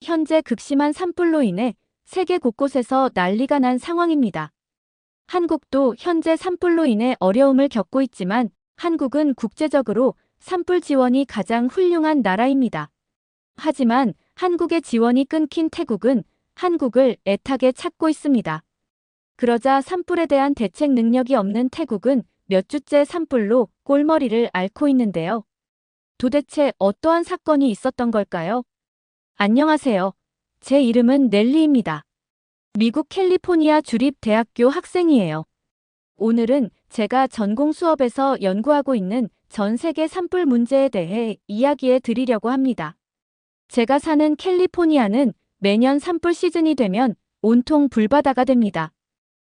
현재 극심한 산불로 인해 세계 곳곳에서 난리가 난 상황입니다. 한국도 현재 산불로 인해 어려움을 겪고 있지만 한국은 국제적으로 산불 지원이 가장 훌륭한 나라입니다. 하지만 한국의 지원이 끊긴 태국은 한국을 애타게 찾고 있습니다. 그러자 산불에 대한 대책 능력이 없는 태국은 몇 주째 산불로 꼴머리를 앓고 있는데요. 도대체 어떠한 사건이 있었던 걸까요? 안녕하세요. 제 이름은 넬리입니다. 미국 캘리포니아 주립대학교 학생이에요. 오늘은 제가 전공 수업에서 연구하고 있는 전 세계 산불 문제에 대해 이야기해 드리려고 합니다. 제가 사는 캘리포니아는 매년 산불 시즌이 되면 온통 불바다가 됩니다.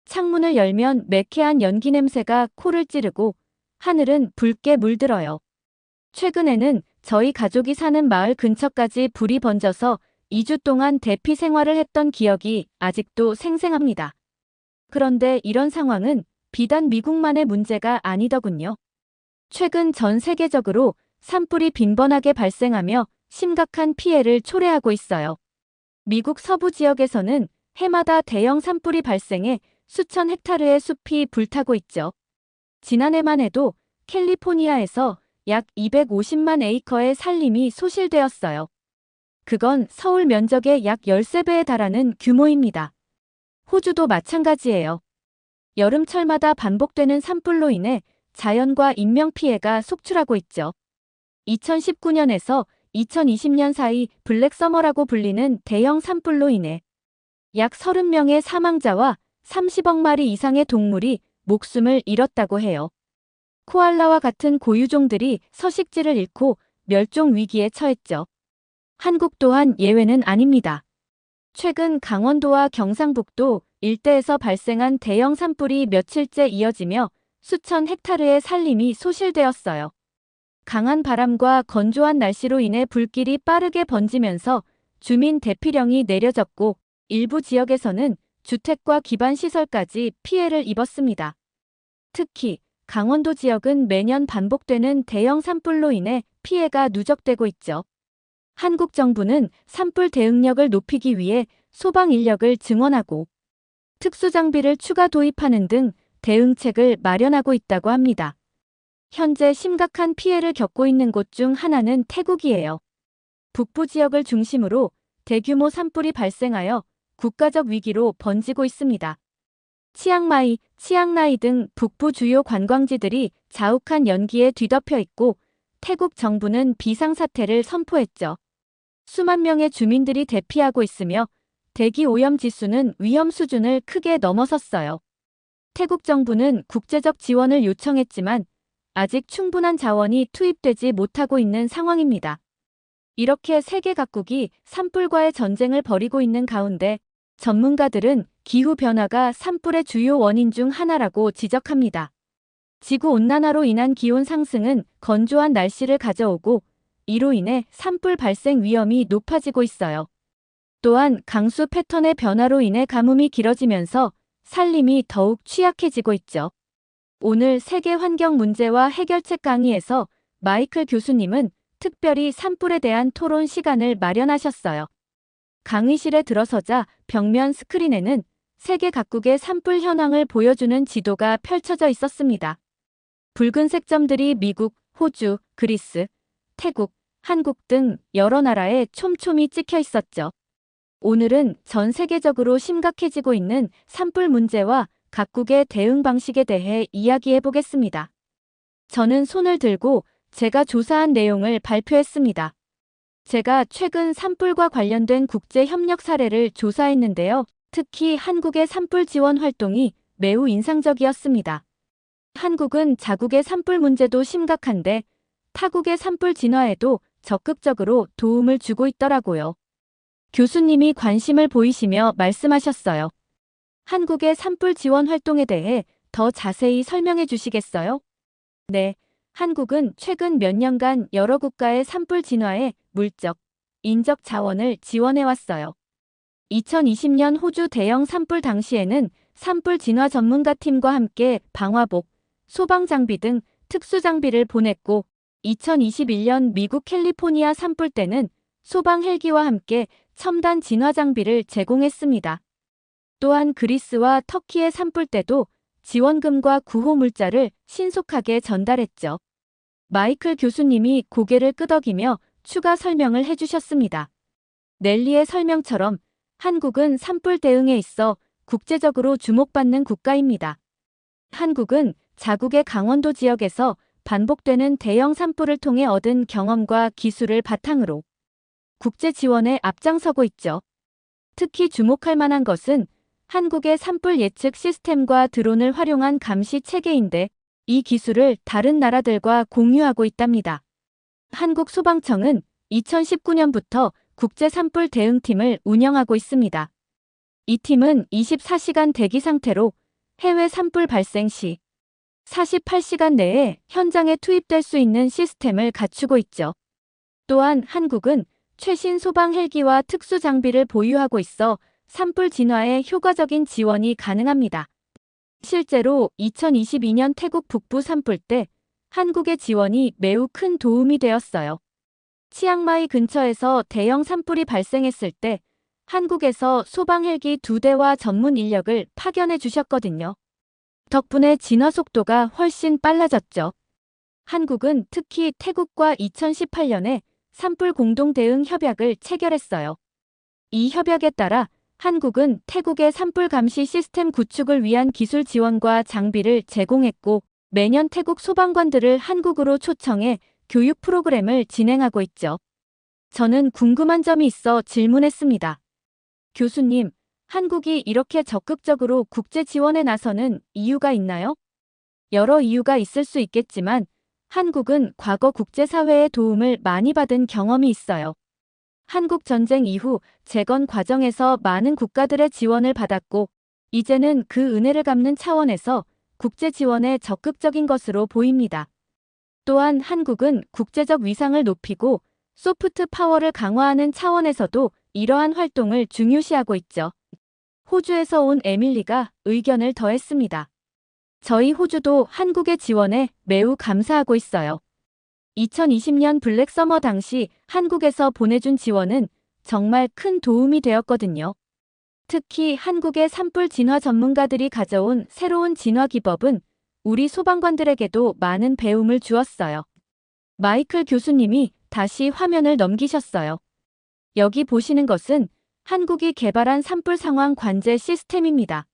창문을 열면 매캐한 연기 냄새가 코를 찌르고 하늘은 붉게 물들어요. 최근에는 저희 가족이 사는 마을 근처까지 불이 번져서 2주 동안 대피 생활을 했던 기억이 아직도 생생합니다. 그런데 이런 상황은 비단 미국만의 문제가 아니더군요. 최근 전 세계적으로 산불이 빈번하게 발생하며 심각한 피해를 초래하고 있어요. 미국 서부 지역에서는 해마다 대형 산불이 발생해 수천 헥타르의 숲이 불타고 있죠. 지난해만 해도 캘리포니아에서 약 250만 에이커의 산림이 소실되었어요. 그건 서울 면적의 약 13배에 달하는 규모입니다. 호주도 마찬가지예요. 여름철마다 반복되는 산불로 인해 자연과 인명피해가 속출하고 있죠. 2019년에서 2020년 사이 블랙서머라고 불리는 대형 산불로 인해 약 30명의 사망자와 30억 마리 이상의 동물이 목숨을 잃었다고 해요. 코알라와 같은 고유종들이 서식지를 잃고 멸종 위기에 처했죠. 한국 또한 예외는 아닙니다. 최근 강원도와 경상북도 일대에서 발생한 대형 산불이 며칠째 이어지며 수천 헥타르의 산림이 소실되었어요. 강한 바람과 건조한 날씨로 인해 불길이 빠르게 번지면서 주민 대피령이 내려졌고 일부 지역에서는 주택과 기반시설까지 피해를 입었습니다. 특히 강원도 지역은 매년 반복되는 대형 산불로 인해 피해가 누적되고 있죠. 한국 정부는 산불 대응력을 높이기 위해 소방 인력을 증원하고 특수장비를 추가 도입하는 등 대응책을 마련하고 있다고 합니다. 현재 심각한 피해를 겪고 있는 곳 중 하나는 태국이에요. 북부 지역을 중심으로 대규모 산불이 발생하여 국가적 위기로 번지고 있습니다. 치앙마이, 치앙라이 등 북부 주요 관광지들이 자욱한 연기에 뒤덮여 있고 태국 정부는 비상사태를 선포했죠. 수만 명의 주민들이 대피하고 있으며 대기 오염 지수는 위험 수준을 크게 넘어섰어요. 태국 정부는 국제적 지원을 요청했지만 아직 충분한 자원이 투입되지 못하고 있는 상황입니다. 이렇게 세계 각국이 산불과의 전쟁을 벌이고 있는 가운데 전문가들은 기후변화가 산불의 주요 원인 중 하나라고 지적합니다. 지구온난화로 인한 기온 상승은 건조한 날씨를 가져오고 이로 인해 산불 발생 위험이 높아지고 있어요. 또한 강수 패턴의 변화로 인해 가뭄이 길어지면서 산림이 더욱 취약해지고 있죠. 오늘 세계 환경 문제와 해결책 강의에서 마이클 교수님은 특별히 산불에 대한 토론 시간을 마련하셨어요. 강의실에 들어서자 벽면 스크린에는 세계 각국의 산불 현황을 보여주는 지도가 펼쳐져 있었습니다. 붉은색 점들이 미국, 호주, 그리스, 태국, 한국 등 여러 나라에 촘촘히 찍혀 있었죠. 오늘은 전 세계적으로 심각해지고 있는 산불 문제와 각국의 대응 방식에 대해 이야기해 보겠습니다. 저는 손을 들고 제가 조사한 내용을 발표했습니다. 제가 최근 산불과 관련된 국제 협력 사례를 조사했는데요. 특히 한국의 산불 지원 활동이 매우 인상적이었습니다. 한국은 자국의 산불 문제도 심각한데 타국의 산불 진화에도 적극적으로 도움을 주고 있더라고요. 교수님이 관심을 보이시며 말씀하셨어요. 한국의 산불 지원 활동에 대해 더 자세히 설명해 주시겠어요? 네, 한국은 최근 몇 년간 여러 국가의 산불 진화에 물적, 인적 자원을 지원해 왔어요. 2020년 호주 대형 산불 당시에는 산불 진화 전문가 팀과 함께 방화복, 소방 장비 등 특수 장비를 보냈고 2021년 미국 캘리포니아 산불 때는 소방 헬기와 함께 첨단 진화 장비를 제공했습니다. 또한 그리스와 터키의 산불 때도 지원금과 구호 물자를 신속하게 전달했죠. 마이클 교수님이 고개를 끄덕이며 추가 설명을 해주셨습니다. 넬리의 설명처럼 한국은 산불 대응에 있어 국제적으로 주목받는 국가입니다. 한국은 자국의 강원도 지역에서 반복되는 대형 산불을 통해 얻은 경험과 기술을 바탕으로 국제 지원에 앞장서고 있죠. 특히 주목할 만한 것은 한국의 산불 예측 시스템과 드론을 활용한 감시 체계인데 이 기술을 다른 나라들과 공유하고 있답니다. 한국소방청은 2019년부터 국제 산불 대응팀을 운영하고 있습니다. 이 팀은 24시간 대기 상태로 해외 산불 발생 시 48시간 내에 현장에 투입될 수 있는 시스템을 갖추고 있죠. 또한 한국은 최신 소방 헬기와 특수 장비를 보유하고 있어 산불 진화에 효과적인 지원이 가능합니다. 실제로 2022년 태국 북부 산불 때 한국의 지원이 매우 큰 도움이 되었어요. 치앙마이 근처에서 대형 산불이 발생했을 때 한국에서 소방 헬기 2대와 전문 인력을 파견해 주셨거든요. 덕분에 진화 속도가 훨씬 빨라졌죠. 한국은 특히 태국과 2018년에 산불 공동 대응 협약을 체결했어요. 이 협약에 따라 한국은 태국의 산불 감시 시스템 구축을 위한 기술 지원과 장비를 제공했고 매년 태국 소방관들을 한국으로 초청해 교육 프로그램을 진행하고 있죠. 저는 궁금한 점이 있어 질문했습니다. 교수님, 한국이 이렇게 적극적으로 국제 지원에 나서는 이유가 있나요? 여러 이유가 있을 수 있겠지만 한국은 과거 국제사회의 도움을 많이 받은 경험이 있어요. 한국 전쟁 이후 재건 과정에서 많은 국가들의 지원을 받았고 이제는 그 은혜를 갚는 차원에서 국제 지원에 적극적인 것으로 보입니다. 또한 한국은 국제적 위상을 높이고 소프트 파워를 강화하는 차원에서도 이러한 활동을 중요시하고 있죠. 호주에서 온 에밀리가 의견을 더했습니다. 저희 호주도 한국의 지원에 매우 감사하고 있어요. 2020년 블랙 서머 당시 한국에서 보내준 지원은 정말 큰 도움이 되었거든요. 특히 한국의 산불 진화 전문가들이 가져온 새로운 진화 기법은 우리 소방관들에게도 많은 배움을 주었어요. 마이클 교수님이 다시 화면을 넘기셨어요. 여기 보시는 것은 한국이 개발한 산불 상황 관제 시스템입니다.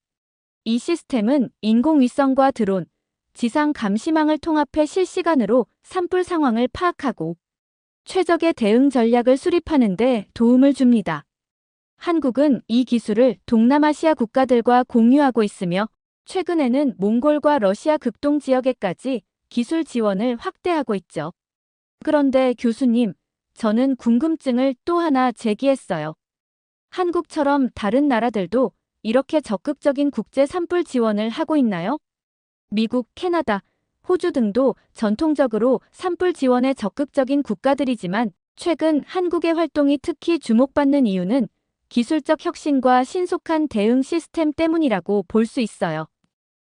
이 시스템은 인공위성과 드론, 지상 감시망을 통합해 실시간으로 산불 상황을 파악하고 최적의 대응 전략을 수립하는 데 도움을 줍니다. 한국은 이 기술을 동남아시아 국가들과 공유하고 있으며 최근에는 몽골과 러시아 극동 지역에까지 기술 지원을 확대하고 있죠. 그런데 교수님, 저는 궁금증을 또 하나 제기했어요. 한국처럼 다른 나라들도 이렇게 적극적인 국제 산불 지원을 하고 있나요? 미국, 캐나다, 호주 등도 전통적으로 산불 지원에 적극적인 국가들이지만 최근 한국의 활동이 특히 주목받는 이유는 기술적 혁신과 신속한 대응 시스템 때문이라고 볼 수 있어요.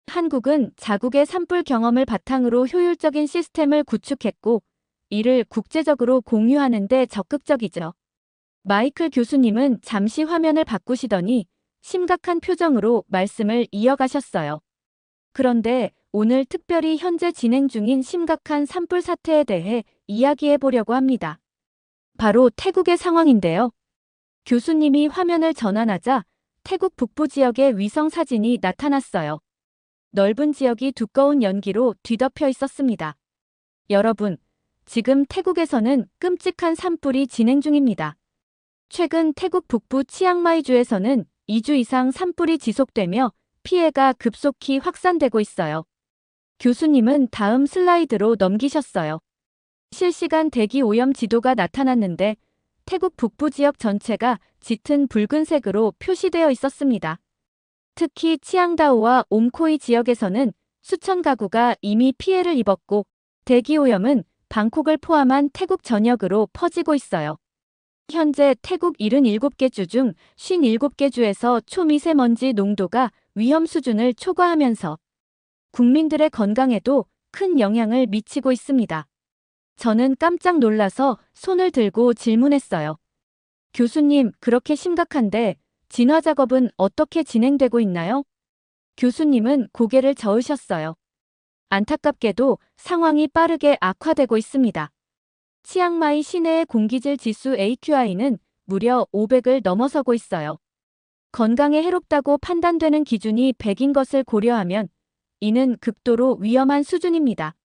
한국은 자국의 산불 경험을 바탕으로 효율적인 시스템을 구축했고 이를 국제적으로 공유하는 데 적극적이죠. 마이클 교수님은 잠시 화면을 바꾸시더니 심각한 표정으로 말씀을 이어가셨어요. 그런데 오늘 특별히 현재 진행 중인 심각한 산불 사태에 대해 이야기해 보려고 합니다. 바로 태국의 상황인데요. 교수님이 화면을 전환하자 태국 북부 지역의 위성 사진이 나타났어요. 넓은 지역이 두꺼운 연기로 뒤덮여 있었습니다. 여러분, 지금 태국에서는 끔찍한 산불이 진행 중입니다. 최근 태국 북부 치앙마이주에서는 2주 이상 산불이 지속되며 피해가 급속히 확산되고 있어요. 교수님은 다음 슬라이드로 넘기셨어요. 실시간 대기 오염 지도가 나타났는데 태국 북부 지역 전체가 짙은 붉은색으로 표시되어 있었습니다. 특히 치앙다오와 옴코이 지역에서는 수천 가구가 이미 피해를 입었고 대기 오염은 방콕을 포함한 태국 전역으로 퍼지고 있어요. 현재 태국 77개 주 중 57개 주에서 초미세먼지 농도가 위험 수준을 초과하면서 국민들의 건강에도 큰 영향을 미치고 있습니다. 저는 깜짝 놀라서 손을 들고 질문했어요. 교수님, 그렇게 심각한데 진화 작업은 어떻게 진행되고 있나요? 교수님은 고개를 저으셨어요. 안타깝게도 상황이 빠르게 악화되고 있습니다. 치앙마이 시내의 공기질 지수 AQI는 무려 500을 넘어서고 있어요. 건강에 해롭다고 판단되는 기준이 100인 것을 고려하면 이는 극도로 위험한 수준입니다.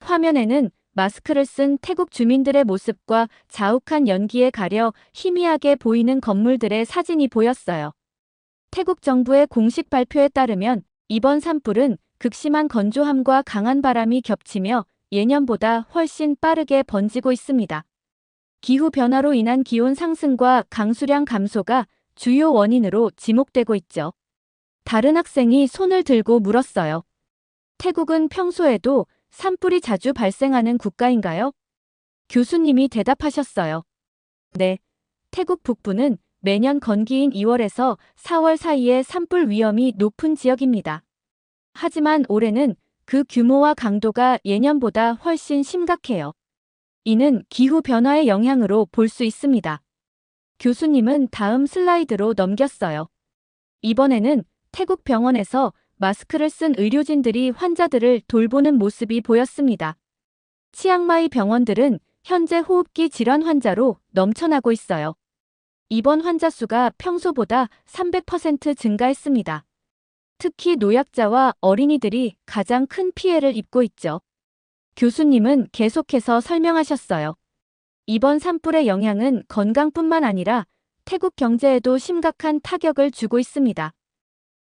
화면에는 마스크를 쓴 태국 주민들의 모습과 자욱한 연기에 가려 희미하게 보이는 건물들의 사진이 보였어요. 태국 정부의 공식 발표에 따르면 이번 산불은 극심한 건조함과 강한 바람이 겹치며 예년보다 훨씬 빠르게 번지고 있습니다. 기후변화로 인한 기온 상승과 강수량 감소가 주요 원인으로 지목되고 있죠. 다른 학생이 손을 들고 물었어요. 태국은 평소에도 산불이 자주 발생하는 국가인가요? 교수님이 대답하셨어요. 네. 태국 북부는 매년 건기인 2월에서 4월 사이에 산불 위험이 높은 지역입니다. 하지만 올해는 그 규모와 강도가 예년보다 훨씬 심각해요. 이는 기후변화의 영향으로 볼 수 있습니다. 교수님은 다음 슬라이드로 넘겼어요. 이번에는 태국 병원에서 마스크를 쓴 의료진들이 환자들을 돌보는 모습이 보였습니다. 치앙마이 병원들은 현재 호흡기 질환 환자로 넘쳐나고 있어요. 입원 환자 수가 평소보다 300% 증가했습니다. 특히 노약자와 어린이들이 가장 큰 피해를 입고 있죠. 교수님은 계속해서 설명하셨어요. 이번 산불의 영향은 건강뿐만 아니라 태국 경제에도 심각한 타격을 주고 있습니다.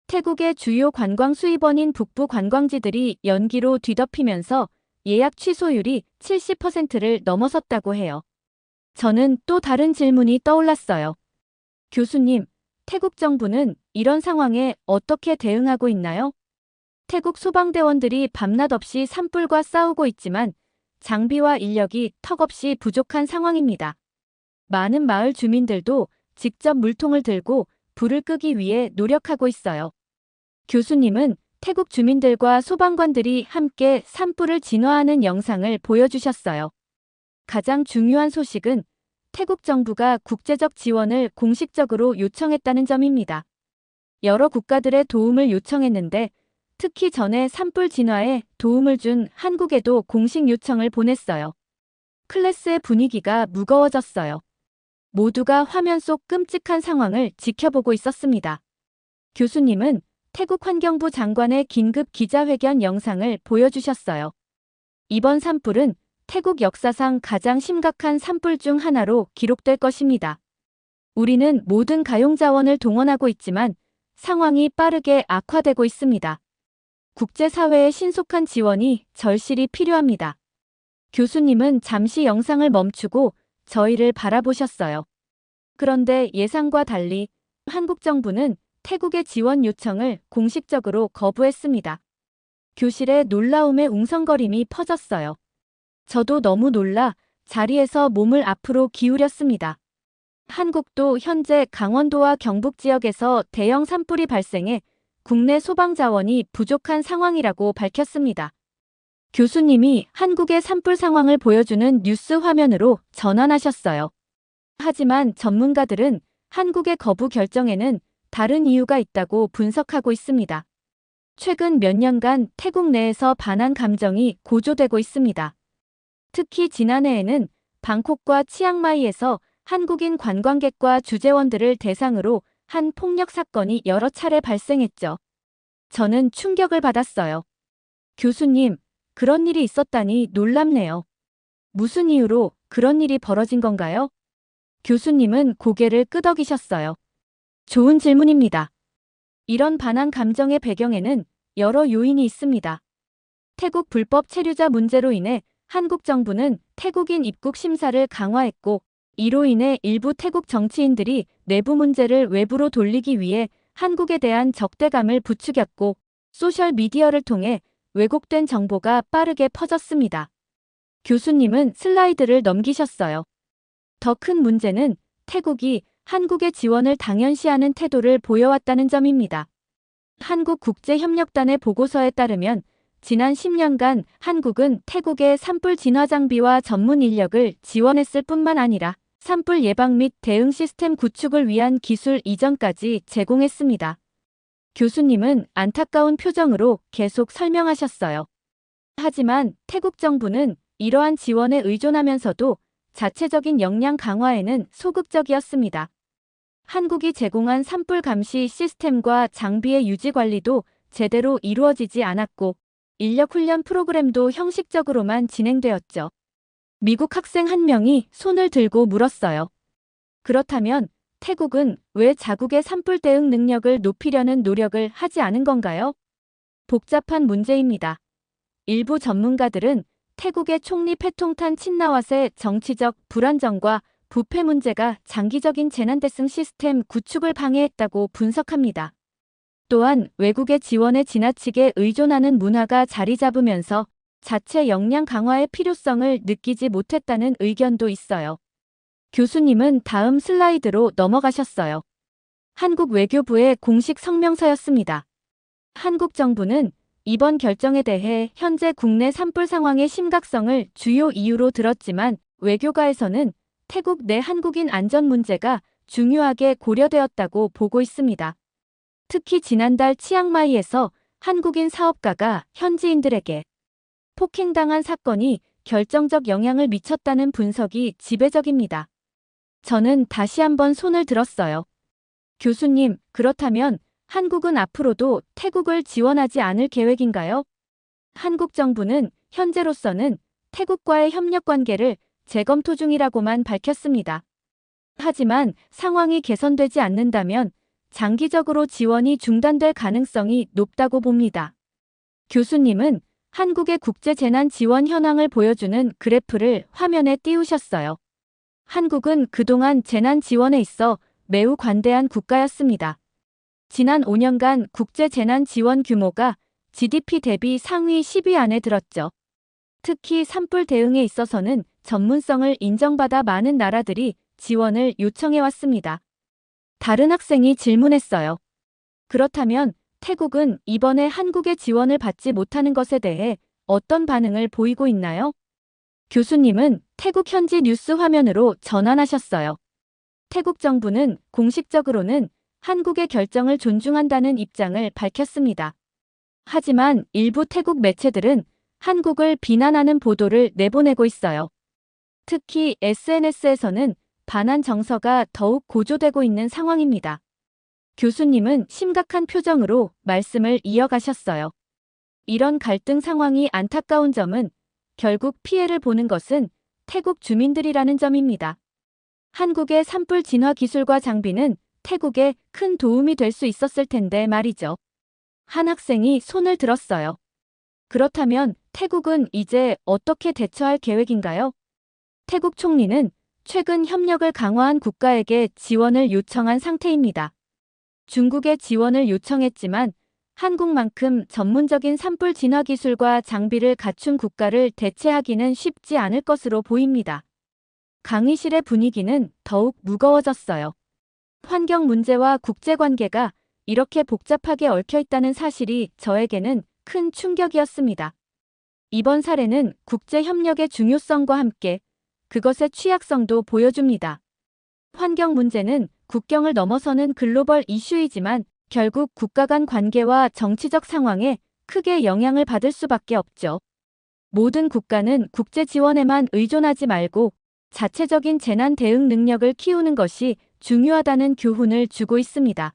태국의 주요 관광 수입원인 북부 관광지들이 연기로 뒤덮이면서 예약 취소율이 70%를 넘어섰다고 해요. 저는 또 다른 질문이 떠올랐어요. 교수님, 태국 정부는 이런 상황에 어떻게 대응하고 있나요? 태국 소방대원들이 밤낮 없이 산불과 싸우고 있지만 장비와 인력이 턱없이 부족한 상황입니다. 많은 마을 주민들도 직접 물통을 들고 불을 끄기 위해 노력하고 있어요. 교수님은 태국 주민들과 소방관들이 함께 산불을 진화하는 영상을 보여주셨어요. 가장 중요한 소식은 태국 정부가 국제적 지원을 공식적으로 요청했다는 점입니다. 여러 국가들의 도움을 요청했는데 특히 전에 산불 진화에 도움을 준 한국에도 공식 요청을 보냈어요. 클래스의 분위기가 무거워졌어요. 모두가 화면 속 끔찍한 상황을 지켜보고 있었습니다. 교수님은 태국 환경부 장관의 긴급 기자회견 영상을 보여주셨어요. 이번 산불은 태국 역사상 가장 심각한 산불 중 하나로 기록될 것입니다. 우리는 모든 가용 자원을 동원하고 있지만 상황이 빠르게 악화되고 있습니다. 국제사회의 신속한 지원이 절실히 필요합니다. 교수님은 잠시 영상을 멈추고 저희를 바라보셨어요. 그런데 예상과 달리 한국 정부는 태국의 지원 요청을 공식적으로 거부했습니다. 교실에 놀라움의 웅성거림이 퍼졌어요. 저도 너무 놀라 자리에서 몸을 앞으로 기울였습니다. 한국도 현재 강원도와 경북 지역에서 대형 산불이 발생해 국내 소방 자원이 부족한 상황이라고 밝혔습니다. 교수님이 한국의 산불 상황을 보여주는 뉴스 화면으로 전환하셨어요. 하지만 전문가들은 한국의 거부 결정에는 다른 이유가 있다고 분석하고 있습니다. 최근 몇 년간 태국 내에서 반한 감정이 고조되고 있습니다. 특히 지난해에는 방콕과 치앙마이에서 한국인 관광객과 주재원들을 대상으로 한 폭력 사건이 여러 차례 발생했죠. 저는 충격을 받았어요. 교수님, 그런 일이 있었다니 놀랍네요. 무슨 이유로 그런 일이 벌어진 건가요? 교수님은 고개를 끄덕이셨어요. 좋은 질문입니다. 이런 반한 감정의 배경에는 여러 요인이 있습니다. 태국 불법 체류자 문제로 인해 한국 정부는 태국인 입국 심사를 강화했고 이로 인해 일부 태국 정치인들이 내부 문제를 외부로 돌리기 위해 한국에 대한 적대감을 부추겼고 소셜미디어를 통해 왜곡된 정보가 빠르게 퍼졌습니다. 교수님은 슬라이드를 넘기셨어요. 더 큰 문제는 태국이 한국의 지원을 당연시하는 태도를 보여왔다는 점입니다. 한국국제협력단의 보고서에 따르면 지난 10년간 한국은 태국의 산불 진화 장비와 전문 인력을 지원했을 뿐만 아니라 산불 예방 및 대응 시스템 구축을 위한 기술 이전까지 제공했습니다. 교수님은 안타까운 표정으로 계속 설명하셨어요. 하지만 태국 정부는 이러한 지원에 의존하면서도 자체적인 역량 강화에는 소극적이었습니다. 한국이 제공한 산불 감시 시스템과 장비의 유지 관리도 제대로 이루어지지 않았고 인력 훈련 프로그램도 형식적으로만 진행되었죠. 미국 학생 한 명이 손을 들고 물었어요. 그렇다면 태국은 왜 자국의 산불 대응 능력을 높이려는 노력을 하지 않은 건가요? 복잡한 문제입니다. 일부 전문가들은 태국의 총리 패통탄 친나왓의 정치적 불안정과 부패 문제가 장기적인 재난 대응 시스템 구축을 방해했다고 분석합니다. 또한 외국의 지원에 지나치게 의존하는 문화가 자리 잡으면서 자체 역량 강화의 필요성을 느끼지 못했다는 의견도 있어요. 교수님은 다음 슬라이드로 넘어가셨어요. 한국 외교부의 공식 성명서였습니다. 한국 정부는 이번 결정에 대해 현재 국내 산불 상황의 심각성을 주요 이유로 들었지만 외교가에서는 태국 내 한국인 안전 문제가 중요하게 고려되었다고 보고 있습니다. 특히 지난달 치앙마이에서 한국인 사업가가 현지인들에게 폭행당한 사건이 결정적 영향을 미쳤다는 분석이 지배적입니다. 저는 다시 한번 손을 들었어요. 교수님, 그렇다면 한국은 앞으로도 태국을 지원하지 않을 계획인가요? 한국 정부는 현재로서는 태국과의 협력 관계를 재검토 중이라고만 밝혔습니다. 하지만 상황이 개선되지 않는다면 장기적으로 지원이 중단될 가능성이 높다고 봅니다. 교수님은 한국의 국제재난 지원 현황을 보여주는 그래프를 화면에 띄우셨어요. 한국은 그동안 재난 지원에 있어 매우 관대한 국가였습니다. 지난 5년간 국제재난 지원 규모가 GDP 대비 상위 10위 안에 들었죠. 특히 산불 대응에 있어서는 전문성을 인정받아 많은 나라들이 지원을 요청해왔습니다. 다른 학생이 질문했어요. 그렇다면 태국은 이번에 한국의 지원을 받지 못하는 것에 대해 어떤 반응을 보이고 있나요? 교수님은 태국 현지 뉴스 화면으로 전환하셨어요. 태국 정부는 공식적으로는 한국의 결정을 존중한다는 입장을 밝혔습니다. 하지만 일부 태국 매체들은 한국을 비난하는 보도를 내보내고 있어요. 특히 SNS에서는 반한 정서가 더욱 고조되고 있는 상황입니다. 교수님은 심각한 표정으로 말씀을 이어가셨어요. 이런 갈등 상황이 안타까운 점은 결국 피해를 보는 것은 태국 주민들이라는 점입니다. 한국의 산불 진화 기술과 장비는 태국에 큰 도움이 될 수 있었을 텐데 말이죠. 한 학생이 손을 들었어요. 그렇다면 태국은 이제 어떻게 대처할 계획인가요? 태국 총리는 최근 협력을 강화한 국가에게 지원을 요청한 상태입니다. 중국에 지원을 요청했지만 한국만큼 전문적인 산불 진화 기술과 장비를 갖춘 국가를 대체하기는 쉽지 않을 것으로 보입니다. 강의실의 분위기는 더욱 무거워졌어요. 환경 문제와 국제관계가 이렇게 복잡하게 얽혀 있다는 사실이 저에게는 큰 충격이었습니다. 이번 사례는 국제협력의 중요성과 함께 그것의 취약성도 보여줍니다. 환경 문제는 국경을 넘어서는 글로벌 이슈이지만 결국 국가 간 관계와 정치적 상황에 크게 영향을 받을 수밖에 없죠. 모든 국가는 국제 지원에만 의존하지 말고 자체적인 재난 대응 능력을 키우는 것이 중요하다는 교훈을 주고 있습니다.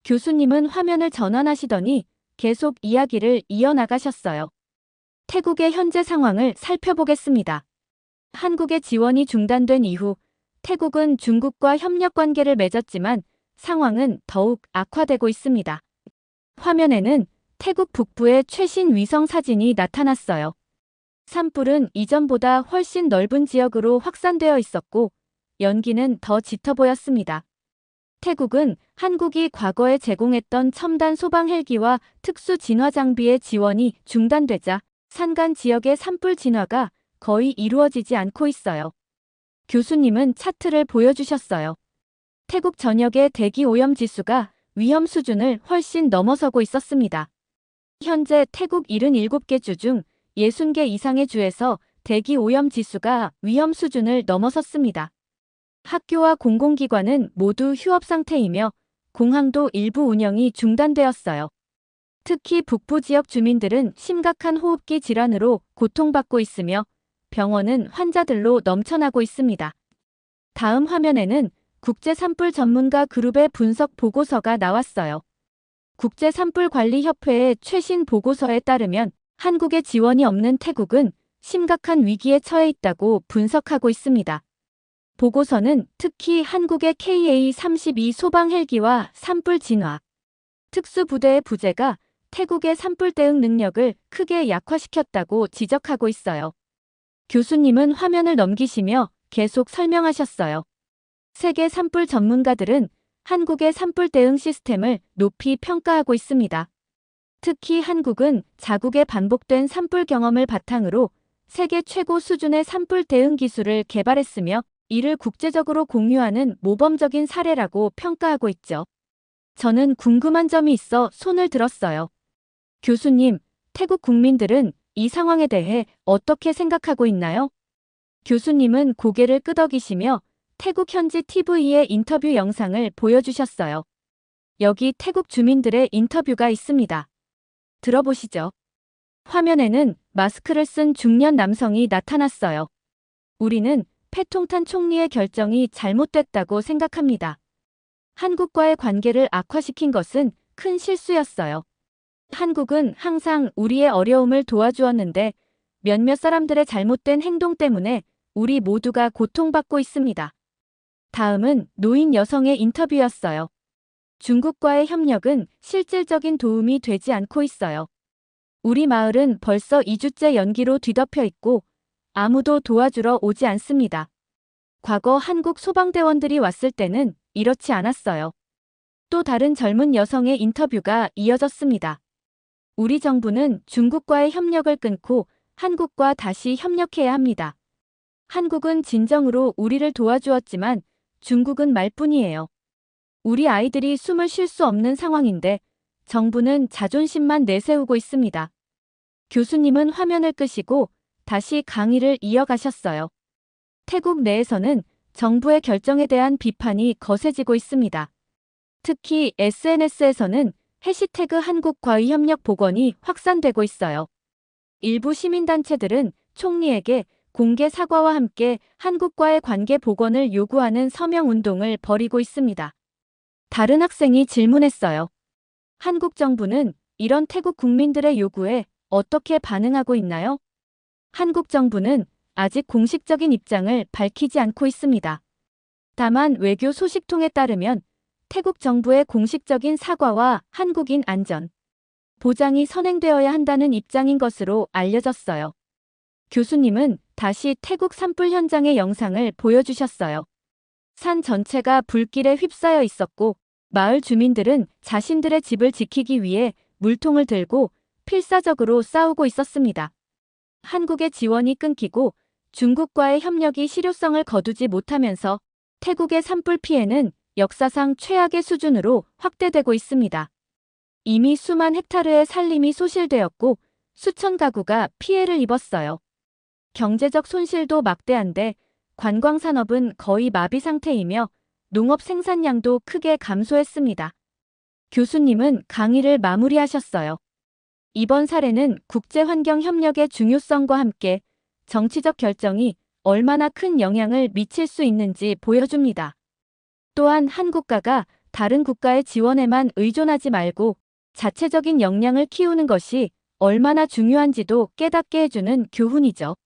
교수님은 화면을 전환하시더니 계속 이야기를 이어나가셨어요. 태국의 현재 상황을 살펴보겠습니다. 한국의 지원이 중단된 이후 태국은 중국과 협력 관계를 맺었지만 상황은 더욱 악화되고 있습니다. 화면에는 태국 북부의 최신 위성 사진이 나타났어요. 산불은 이전보다 훨씬 넓은 지역으로 확산되어 있었고 연기는 더 짙어 보였습니다. 태국은 한국이 과거에 제공했던 첨단 소방 헬기와 특수 진화 장비의 지원이 중단되자 산간 지역의 산불 진화가 거의 이루어지지 않고 있어요. 교수님은 차트를 보여주셨어요. 태국 전역의 대기 오염 지수가 위험 수준을 훨씬 넘어서고 있었습니다. 현재 태국 77개 주 중 60개 이상의 주에서 대기 오염 지수가 위험 수준을 넘어섰습니다. 학교와 공공기관은 모두 휴업 상태이며 공항도 일부 운영이 중단되었어요. 특히 북부 지역 주민들은 심각한 호흡기 질환으로 고통받고 있으며 병원은 환자들로 넘쳐나고 있습니다. 다음 화면에는 국제 산불 전문가 그룹의 분석 보고서가 나왔어요. 국제 산불 관리 협회의 최신 보고서에 따르면 한국의 지원이 없는 태국은 심각한 위기에 처해 있다고 분석하고 있습니다. 보고서는 특히 한국의 KA-32 소방 헬기와 산불 진화, 특수부대의 부재가 태국의 산불 대응 능력을 크게 약화시켰다고 지적하고 있어요. 교수님은 화면을 넘기시며 계속 설명하셨어요. 세계 산불 전문가들은 한국의 산불 대응 시스템을 높이 평가하고 있습니다. 특히 한국은 자국의 반복된 산불 경험을 바탕으로 세계 최고 수준의 산불 대응 기술을 개발했으며 이를 국제적으로 공유하는 모범적인 사례라고 평가하고 있죠. 저는 궁금한 점이 있어 손을 들었어요. 교수님, 태국 국민들은 이 상황에 대해 어떻게 생각하고 있나요? 교수님은 고개를 끄덕이시며 태국 현지 TV의 인터뷰 영상을 보여주셨어요. 여기 태국 주민들의 인터뷰가 있습니다. 들어보시죠. 화면에는 마스크를 쓴 중년 남성이 나타났어요. 우리는 패통탄 총리의 결정이 잘못됐다고 생각합니다. 한국과의 관계를 악화시킨 것은 큰 실수였어요. 한국은 항상 우리의 어려움을 도와주었는데 몇몇 사람들의 잘못된 행동 때문에 우리 모두가 고통받고 있습니다. 다음은 노인 여성의 인터뷰였어요. 중국과의 협력은 실질적인 도움이 되지 않고 있어요. 우리 마을은 벌써 2주째 연기로 뒤덮여 있고 아무도 도와주러 오지 않습니다. 과거 한국 소방대원들이 왔을 때는 이렇지 않았어요. 또 다른 젊은 여성의 인터뷰가 이어졌습니다. 우리 정부는 중국과의 협력을 끊고 한국과 다시 협력해야 합니다. 한국은 진정으로 우리를 도와주었지만 중국은 말뿐이에요. 우리 아이들이 숨을 쉴 수 없는 상황인데 정부는 자존심만 내세우고 있습니다. 교수님은 화면을 끄시고 다시 강의를 이어가셨어요. 태국 내에서는 정부의 결정에 대한 비판이 거세지고 있습니다. 특히 SNS에서는 해시태그 한국과의협력 복원이 확산되고 있어요. 일부 시민단체들은 총리에게 공개 사과와 함께 한국과의 관계 복원을 요구하는 서명운동을 벌이고 있습니다. 다른 학생이 질문했어요. 한국 정부는 이런 태국 국민들의 요구에 어떻게 반응하고 있나요? 한국 정부는 아직 공식적인 입장을 밝히지 않고 있습니다. 다만 외교 소식통에 따르면 태국 정부의 공식적인 사과와 한국인 안전 보장이 선행되어야 한다는 입장인 것으로 알려졌어요. 교수님은 다시 태국 산불 현장의 영상을 보여주셨어요. 산 전체가 불길에 휩싸여 있었고 마을 주민들은 자신들의 집을 지키기 위해 물통을 들고 필사적으로 싸우고 있었습니다. 한국의 지원이 끊기고 중국과의 협력이 실효성을 거두지 못하면서 태국의 산불 피해는 역사상 최악의 수준으로 확대되고 있습니다. 이미 수만 헥타르의 산림이 소실되었고 수천 가구가 피해를 입었어요. 경제적 손실도 막대한데 관광산업은 거의 마비 상태이며 농업 생산량도 크게 감소했습니다. 교수님은 강의를 마무리하셨어요. 이번 사례는 국제환경협력의 중요성과 함께 정치적 결정이 얼마나 큰 영향을 미칠 수 있는지 보여줍니다. 또한 한 국가가 다른 국가의 지원에만 의존하지 말고 자체적인 역량을 키우는 것이 얼마나 중요한지도 깨닫게 해주는 교훈이죠.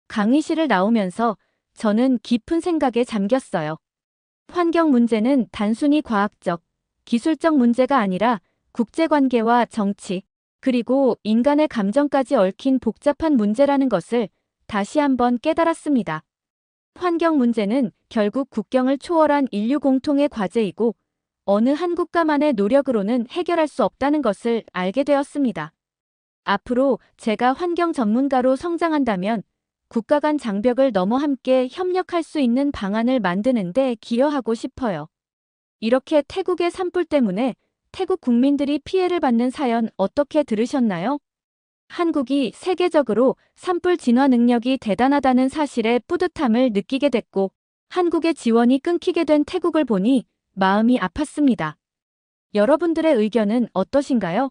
강의실을 나오면서 저는 깊은 생각에 잠겼어요. 환경 문제는 단순히 과학적, 기술적 문제가 아니라 국제관계와 정치, 그리고 인간의 감정까지 얽힌 복잡한 문제라는 것을 다시 한번 깨달았습니다. 환경 문제는 결국 국경을 초월한 인류 공통의 과제이고 어느 한 국가만의 노력으로는 해결할 수 없다는 것을 알게 되었습니다. 앞으로 제가 환경 전문가로 성장한다면 국가 간 장벽을 넘어 함께 협력할 수 있는 방안을 만드는 데 기여하고 싶어요. 이렇게 태국의 산불 때문에 태국 국민들이 피해를 받는 사연 어떻게 들으셨나요? 한국이 세계적으로 산불 진화 능력이 대단하다는 사실에 뿌듯함을 느끼게 됐고 한국의 지원이 끊기게 된 태국을 보니 마음이 아팠습니다. 여러분들의 의견은 어떠신가요?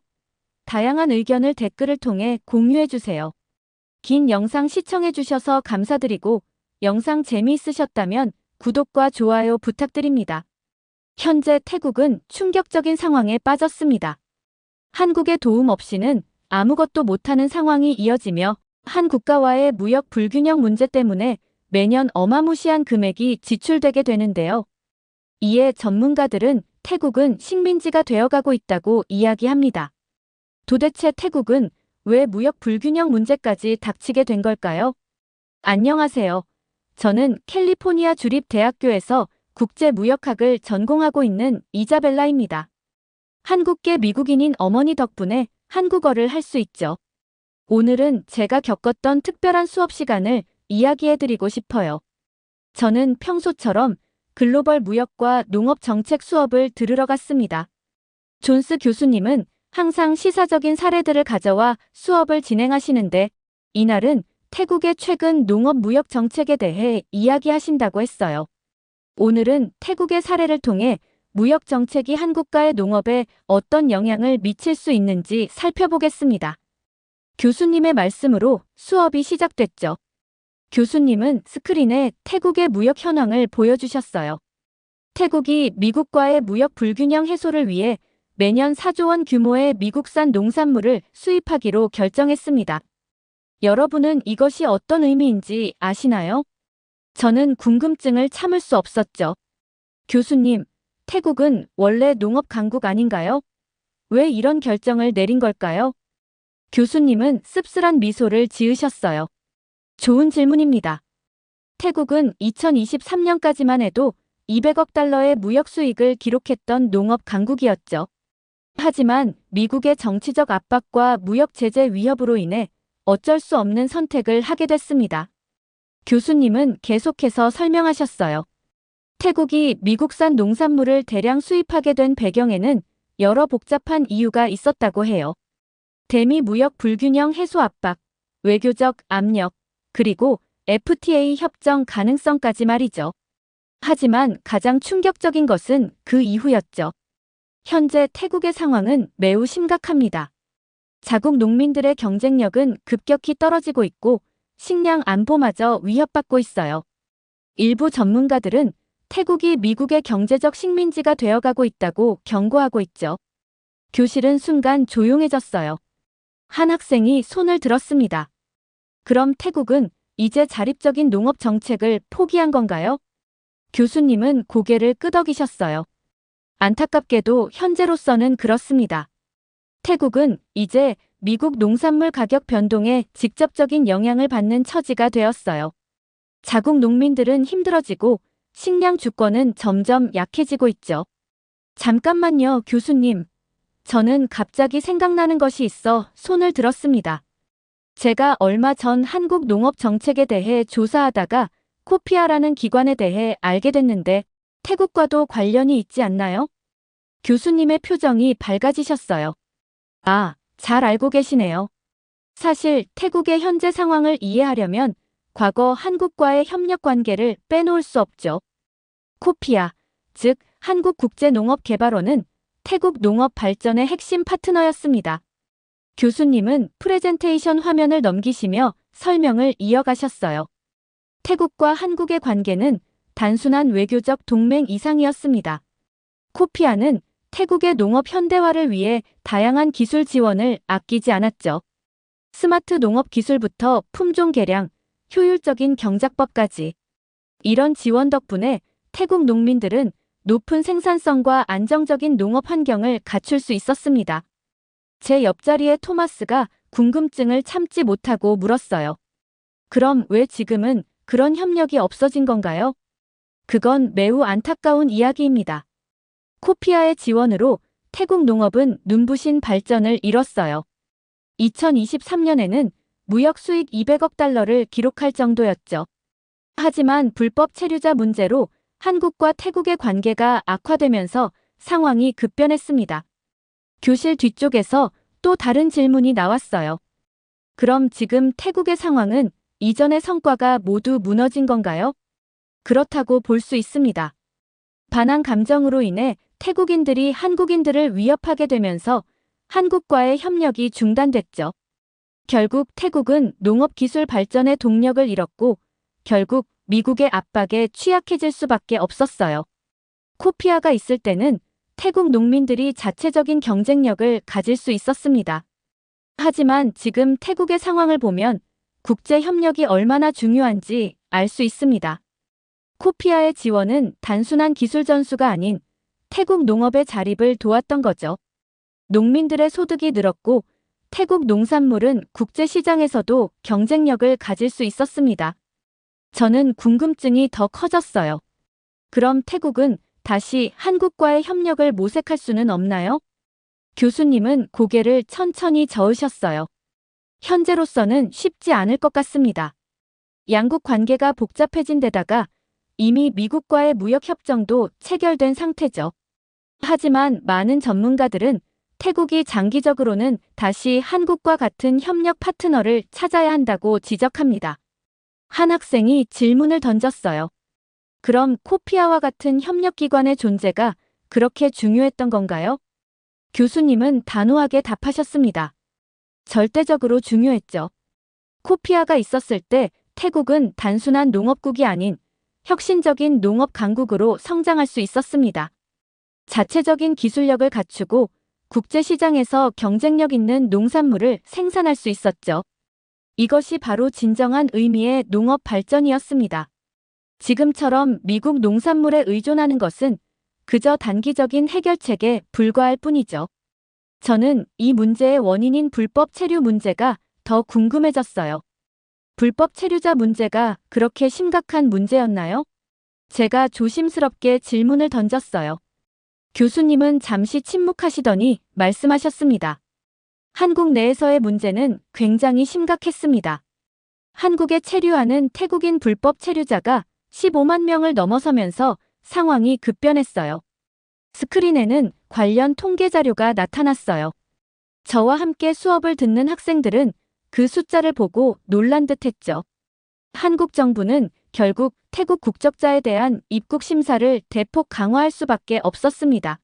다양한 의견을 댓글을 통해 공유해주세요. 긴 영상 시청해주셔서 감사드리고 영상 재미있으셨다면 구독과 좋아요 부탁드립니다. 현재 태국은 충격적인 상황에 빠졌습니다. 한국의 도움 없이는 아무것도 못하는 상황이 이어지며 한 국가와의 무역 불균형 문제 때문에 매년 어마무시한 금액이 지출되게 되는데요. 이에 전문가들은 태국은 식민지가 되어가고 있다고 이야기합니다. 도대체 태국은 왜 무역 불균형 문제까지 닥치게 된 걸까요? 안녕하세요. 저는 캘리포니아 주립대학교에서 국제무역학을 전공하고 있는 이자벨라입니다. 한국계 미국인인 어머니 덕분에 한국어를 할 수 있죠. 오늘은 제가 겪었던 특별한 수업 시간을 이야기해드리고 싶어요. 저는 평소처럼 글로벌 무역과 농업 정책 수업을 들으러 갔습니다. 존스 교수님은 항상 시사적인 사례들을 가져와 수업을 진행하시는데 이날은 태국의 최근 농업 무역 정책에 대해 이야기하신다고 했어요. 오늘은 태국의 사례를 통해 무역 정책이 한국과의 농업에 어떤 영향을 미칠 수 있는지 살펴보겠습니다. 교수님의 말씀으로 수업이 시작됐죠. 교수님은 스크린에 태국의 무역 현황을 보여주셨어요. 태국이 미국과의 무역 불균형 해소를 위해 매년 4조 원 규모의 미국산 농산물을 수입하기로 결정했습니다. 여러분은 이것이 어떤 의미인지 아시나요? 저는 궁금증을 참을 수 없었죠. 교수님, 태국은 원래 농업 강국 아닌가요? 왜 이런 결정을 내린 걸까요? 교수님은 씁쓸한 미소를 지으셨어요. 좋은 질문입니다. 태국은 2023년까지만 해도 200억 달러의 무역 수익을 기록했던 농업 강국이었죠. 하지만 미국의 정치적 압박과 무역 제재 위협으로 인해 어쩔 수 없는 선택을 하게 됐습니다. 교수님은 계속해서 설명하셨어요. 태국이 미국산 농산물을 대량 수입하게 된 배경에는 여러 복잡한 이유가 있었다고 해요. 대미 무역 불균형 해소 압박, 외교적 압력, 그리고 FTA 협정 가능성까지 말이죠. 하지만 가장 충격적인 것은 그 이후였죠. 현재 태국의 상황은 매우 심각합니다. 자국 농민들의 경쟁력은 급격히 떨어지고 있고 식량 안보마저 위협받고 있어요. 일부 전문가들은 태국이 미국의 경제적 식민지가 되어가고 있다고 경고하고 있죠. 교실은 순간 조용해졌어요. 한 학생이 손을 들었습니다. 그럼 태국은 이제 자립적인 농업 정책을 포기한 건가요? 교수님은 고개를 끄덕이셨어요. 안타깝게도 현재로서는 그렇습니다. 태국은 이제 미국 농산물 가격 변동에 직접적인 영향을 받는 처지가 되었어요. 자국 농민들은 힘들어지고 식량 주권은 점점 약해지고 있죠. 잠깐만요, 교수님. 저는 갑자기 생각나는 것이 있어 손을 들었습니다. 제가 얼마 전 한국 농업 정책에 대해 조사하다가 코피아라는 기관에 대해 알게 됐는데 태국과도 관련이 있지 않나요? 교수님의 표정이 밝아지셨어요. 아, 잘 알고 계시네요. 사실 태국의 현재 상황을 이해하려면 과거 한국과의 협력 관계를 빼놓을 수 없죠. 코피아, 즉 한국국제농업개발원은 태국 농업 발전의 핵심 파트너였습니다. 교수님은 프레젠테이션 화면을 넘기시며 설명을 이어가셨어요. 태국과 한국의 관계는 단순한 외교적 동맹 이상이었습니다. 코피아는 태국의 농업 현대화를 위해 다양한 기술 지원을 아끼지 않았죠. 스마트 농업 기술부터 품종 개량, 효율적인 경작법까지. 이런 지원 덕분에 태국 농민들은 높은 생산성과 안정적인 농업 환경을 갖출 수 있었습니다. 제 옆자리의 토마스가 궁금증을 참지 못하고 물었어요. 그럼 왜 지금은 그런 협력이 없어진 건가요? 그건 매우 안타까운 이야기입니다. 코피아의 지원으로 태국 농업은 눈부신 발전을 이뤘어요. 2023년에는 무역 수익 200억 달러를 기록할 정도였죠. 하지만 불법 체류자 문제로 한국과 태국의 관계가 악화되면서 상황이 급변했습니다. 교실 뒤쪽에서 또 다른 질문이 나왔어요. 그럼 지금 태국의 상황은 이전의 성과가 모두 무너진 건가요? 그렇다고 볼 수 있습니다. 반항 감정으로 인해 태국인들이 한국인들을 위협하게 되면서 한국과의 협력이 중단됐죠. 결국 태국은 농업 기술 발전의 동력을 잃었고 결국 미국의 압박에 취약해질 수밖에 없었어요. 코피아가 있을 때는 태국 농민들이 자체적인 경쟁력을 가질 수 있었습니다. 하지만 지금 태국의 상황을 보면 국제 협력이 얼마나 중요한지 알 수 있습니다. 코피아의 지원은 단순한 기술 전수가 아닌 태국 농업의 자립을 도왔던 거죠. 농민들의 소득이 늘었고 태국 농산물은 국제 시장에서도 경쟁력을 가질 수 있었습니다. 저는 궁금증이 더 커졌어요. 그럼 태국은 다시 한국과의 협력을 모색할 수는 없나요? 교수님은 고개를 천천히 저으셨어요. 현재로서는 쉽지 않을 것 같습니다. 양국 관계가 복잡해진 데다가 이미 미국과의 무역협정도 체결된 상태죠. 하지만 많은 전문가들은 태국이 장기적으로는 다시 한국과 같은 협력 파트너를 찾아야 한다고 지적합니다. 한 학생이 질문을 던졌어요. 그럼 코피아와 같은 협력기관의 존재가 그렇게 중요했던 건가요? 교수님은 단호하게 답하셨습니다. 절대적으로 중요했죠. 코피아가 있었을 때 태국은 단순한 농업국이 아닌 혁신적인 농업 강국으로 성장할 수 있었습니다. 자체적인 기술력을 갖추고 국제시장에서 경쟁력 있는 농산물을 생산할 수 있었죠. 이것이 바로 진정한 의미의 농업 발전이었습니다. 지금처럼 미국 농산물에 의존하는 것은 그저 단기적인 해결책에 불과할 뿐이죠. 저는 이 문제의 원인인 불법 체류 문제가 더 궁금해졌어요. 불법 체류자 문제가 그렇게 심각한 문제였나요? 제가 조심스럽게 질문을 던졌어요. 교수님은 잠시 침묵하시더니 말씀하셨습니다. 한국 내에서의 문제는 굉장히 심각했습니다. 한국에 체류하는 태국인 불법 체류자가 15만 명을 넘어서면서 상황이 급변했어요. 스크린에는 관련 통계 자료가 나타났어요. 저와 함께 수업을 듣는 학생들은 그 숫자를 보고 놀란 듯 했죠. 한국 정부는 결국 태국 국적자에 대한 입국 심사를 대폭 강화할 수밖에 없었습니다.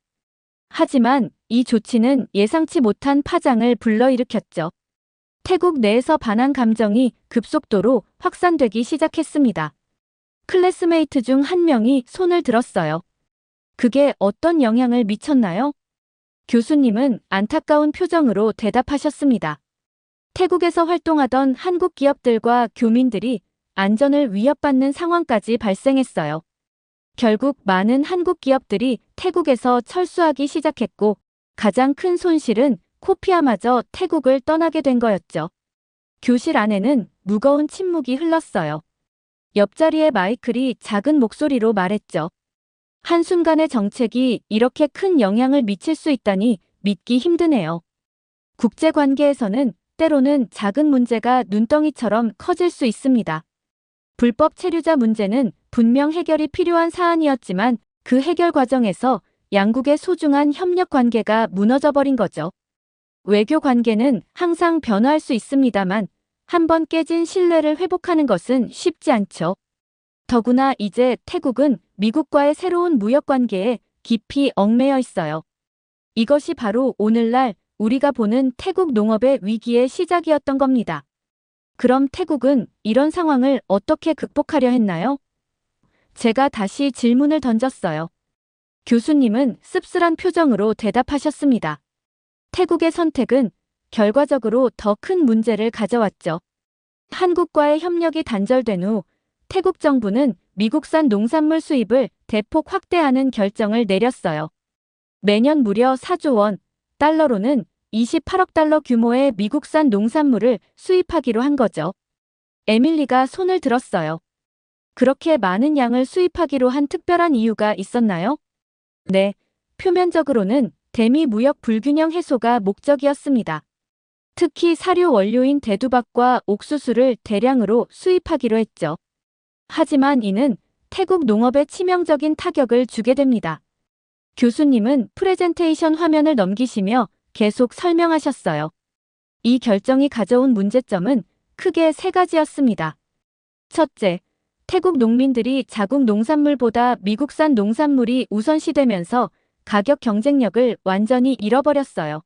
하지만 이 조치는 예상치 못한 파장을 불러일으켰죠. 태국 내에서 반항 감정이 급속도로 확산되기 시작했습니다. 클래스메이트 중 한 명이 손을 들었어요. 그게 어떤 영향을 미쳤나요? 교수님은 안타까운 표정으로 대답하셨습니다. 태국에서 활동하던 한국 기업들과 교민들이 안전을 위협받는 상황까지 발생했어요. 결국 많은 한국 기업들이 태국에서 철수하기 시작했고 가장 큰 손실은 코피아마저 태국을 떠나게 된 거였죠. 교실 안에는 무거운 침묵이 흘렀어요. 옆자리의 마이클이 작은 목소리로 말했죠. 한순간의 정책이 이렇게 큰 영향을 미칠 수 있다니 믿기 힘드네요. 국제관계에서는 때로는 작은 문제가 눈덩이처럼 커질 수 있습니다. 불법 체류자 문제는 분명 해결이 필요한 사안이었지만 그 해결 과정에서 양국의 소중한 협력 관계가 무너져버린 거죠. 외교 관계는 항상 변화할 수 있습니다만 한번 깨진 신뢰를 회복하는 것은 쉽지 않죠. 더구나 이제 태국은 미국과의 새로운 무역 관계에 깊이 얽매여 있어요. 이것이 바로 오늘날 우리가 보는 태국 농업의 위기의 시작이었던 겁니다. 그럼 태국은 이런 상황을 어떻게 극복하려 했나요? 제가 다시 질문을 던졌어요. 교수님은 씁쓸한 표정으로 대답하셨습니다. 태국의 선택은 결과적으로 더 큰 문제를 가져왔죠. 한국과의 협력이 단절된 후 태국 정부는 미국산 농산물 수입을 대폭 확대하는 결정을 내렸어요. 매년 무려 4조 원, 달러로는 28억 달러 규모의 미국산 농산물을 수입하기로 한 거죠. 에밀리가 손을 들었어요. 그렇게 많은 양을 수입하기로 한 특별한 이유가 있었나요? 네, 표면적으로는 대미 무역 불균형 해소가 목적이었습니다. 특히 사료 원료인 대두박과 옥수수를 대량으로 수입하기로 했죠. 하지만 이는 태국 농업에 치명적인 타격을 주게 됩니다. 교수님은 프레젠테이션 화면을 넘기시며 계속 설명하셨어요. 이 결정이 가져온 문제점은 크게 세 가지였습니다. 첫째, 태국 농민들이 자국 농산물보다 미국산 농산물이 우선시되면서 가격 경쟁력을 완전히 잃어버렸어요.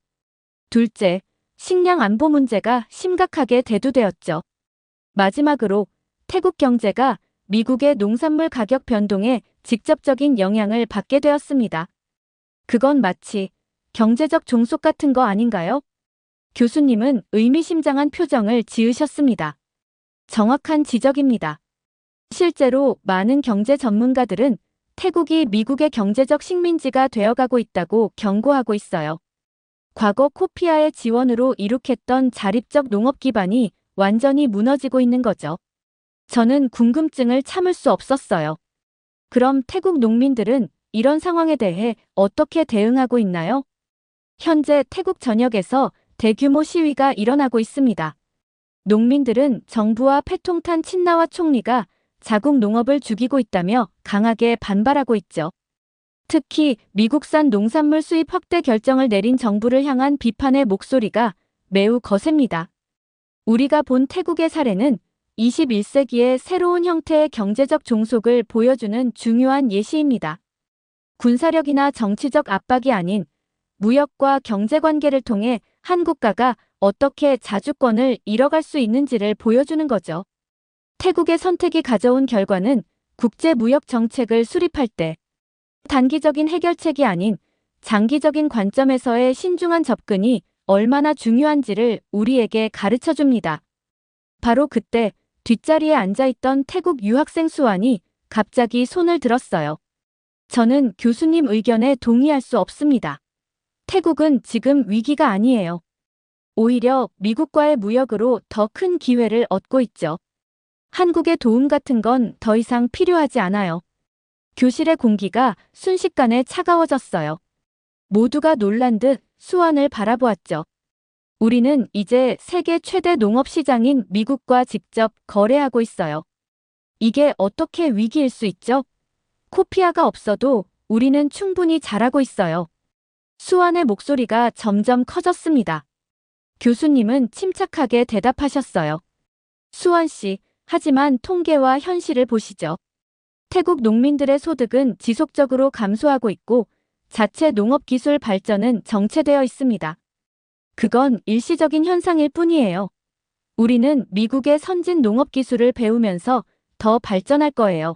둘째, 식량 안보 문제가 심각하게 대두되었죠. 마지막으로 태국 경제가 미국의 농산물 가격 변동에 직접적인 영향을 받게 되었습니다. 그건 마치 경제적 종속 같은 거 아닌가요? 교수님은 의미심장한 표정을 지으셨습니다. 정확한 지적입니다. 실제로 많은 경제 전문가들은 태국이 미국의 경제적 식민지가 되어가고 있다고 경고하고 있어요. 과거 코피아의 지원으로 이룩했던 자립적 농업 기반이 완전히 무너지고 있는 거죠. 저는 궁금증을 참을 수 없었어요. 그럼 태국 농민들은 이런 상황에 대해 어떻게 대응하고 있나요? 현재 태국 전역에서 대규모 시위가 일어나고 있습니다. 농민들은 정부와 패통탄 친나와 총리가 자국 농업을 죽이고 있다며 강하게 반발하고 있죠. 특히 미국산 농산물 수입 확대 결정을 내린 정부를 향한 비판의 목소리가 매우 거셉니다. 우리가 본 태국의 사례는 21세기의 새로운 형태의 경제적 종속을 보여주는 중요한 예시입니다. 군사력이나 정치적 압박이 아닌 무역과 경제관계를 통해 한 국가가 어떻게 자주권을 잃어갈 수 있는지를 보여주는 거죠. 태국의 선택이 가져온 결과는 국제무역 정책을 수립할 때 단기적인 해결책이 아닌 장기적인 관점에서의 신중한 접근이 얼마나 중요한지를 우리에게 가르쳐 줍니다. 바로 그때 뒷자리에 앉아있던 태국 유학생 수완이 갑자기 손을 들었어요. 저는 교수님 의견에 동의할 수 없습니다. 태국은 지금 위기가 아니에요. 오히려 미국과의 무역으로 더 큰 기회를 얻고 있죠. 한국의 도움 같은 건 더 이상 필요하지 않아요. 교실의 공기가 순식간에 차가워졌어요. 모두가 놀란 듯 수완을 바라보았죠. 우리는 이제 세계 최대 농업 시장인 미국과 직접 거래하고 있어요. 이게 어떻게 위기일 수 있죠? 코피아가 없어도 우리는 충분히 잘하고 있어요. 수완의 목소리가 점점 커졌습니다. 교수님은 침착하게 대답하셨어요. 수완 씨, 하지만 통계와 현실을 보시죠. 태국 농민들의 소득은 지속적으로 감소하고 있고 자체 농업 기술 발전은 정체되어 있습니다. 그건 일시적인 현상일 뿐이에요. 우리는 미국의 선진 농업 기술을 배우면서 더 발전할 거예요.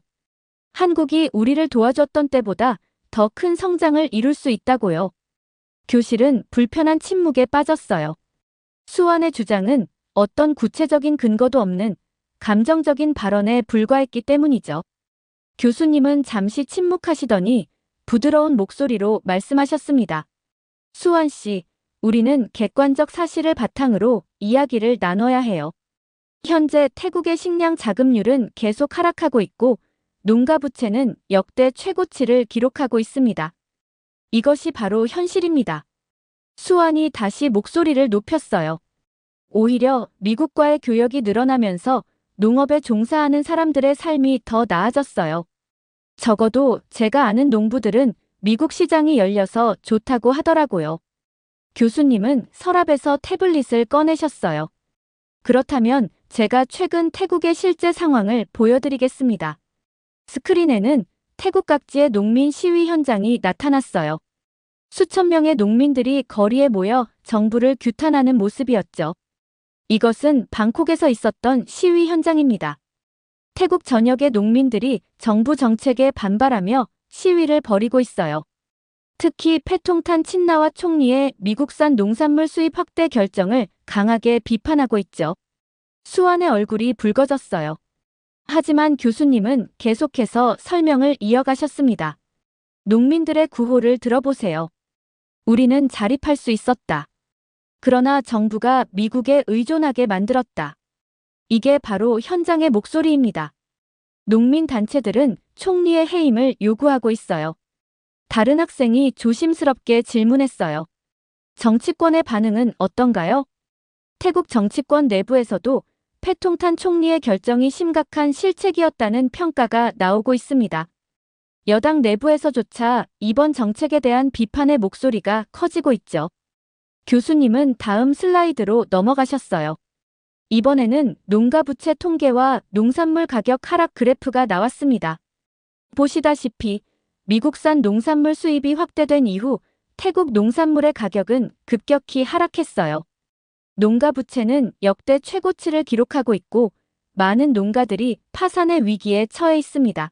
한국이 우리를 도와줬던 때보다 더 큰 성장을 이룰 수 있다고요. 교실은 불편한 침묵에 빠졌어요. 수완의 주장은 어떤 구체적인 근거도 없는 감정적인 발언에 불과했기 때문이죠. 교수님은 잠시 침묵하시더니 부드러운 목소리로 말씀하셨습니다. 수완 씨, 우리는 객관적 사실을 바탕으로 이야기를 나눠야 해요. 현재 태국의 식량 자급률은 계속 하락하고 있고 농가 부채는 역대 최고치를 기록하고 있습니다. 이것이 바로 현실입니다. 수완이 다시 목소리를 높였어요. 오히려 미국과의 교역이 늘어나면서 농업에 종사하는 사람들의 삶이 더 나아졌어요. 적어도 제가 아는 농부들은 미국 시장이 열려서 좋다고 하더라고요. 교수님은 서랍에서 태블릿을 꺼내셨어요. 그렇다면 제가 최근 태국의 실제 상황을 보여드리겠습니다. 스크린에는 태국 각지의 농민 시위 현장이 나타났어요. 수천 명의 농민들이 거리에 모여 정부를 규탄하는 모습이었죠. 이것은 방콕에서 있었던 시위 현장입니다. 태국 전역의 농민들이 정부 정책에 반발하며 시위를 벌이고 있어요. 특히 패통탄 친나와 총리의 미국산 농산물 수입 확대 결정을 강하게 비판하고 있죠. 수완의 얼굴이 붉어졌어요. 하지만 교수님은 계속해서 설명을 이어가셨습니다. 농민들의 구호를 들어보세요. 우리는 자립할 수 있었다. 그러나 정부가 미국에 의존하게 만들었다. 이게 바로 현장의 목소리입니다. 농민 단체들은 총리의 해임을 요구하고 있어요. 다른 학생이 조심스럽게 질문했어요. 정치권의 반응은 어떤가요? 태국 정치권 내부에서도 패통탄 총리의 결정이 심각한 실책이었다는 평가가 나오고 있습니다. 여당 내부에서조차 이번 정책에 대한 비판의 목소리가 커지고 있죠. 교수님은 다음 슬라이드로 넘어가셨어요. 이번에는 농가 부채 통계와 농산물 가격 하락 그래프가 나왔습니다. 보시다시피 미국산 농산물 수입이 확대된 이후 태국 농산물의 가격은 급격히 하락했어요. 농가 부채는 역대 최고치를 기록하고 있고 많은 농가들이 파산의 위기에 처해 있습니다.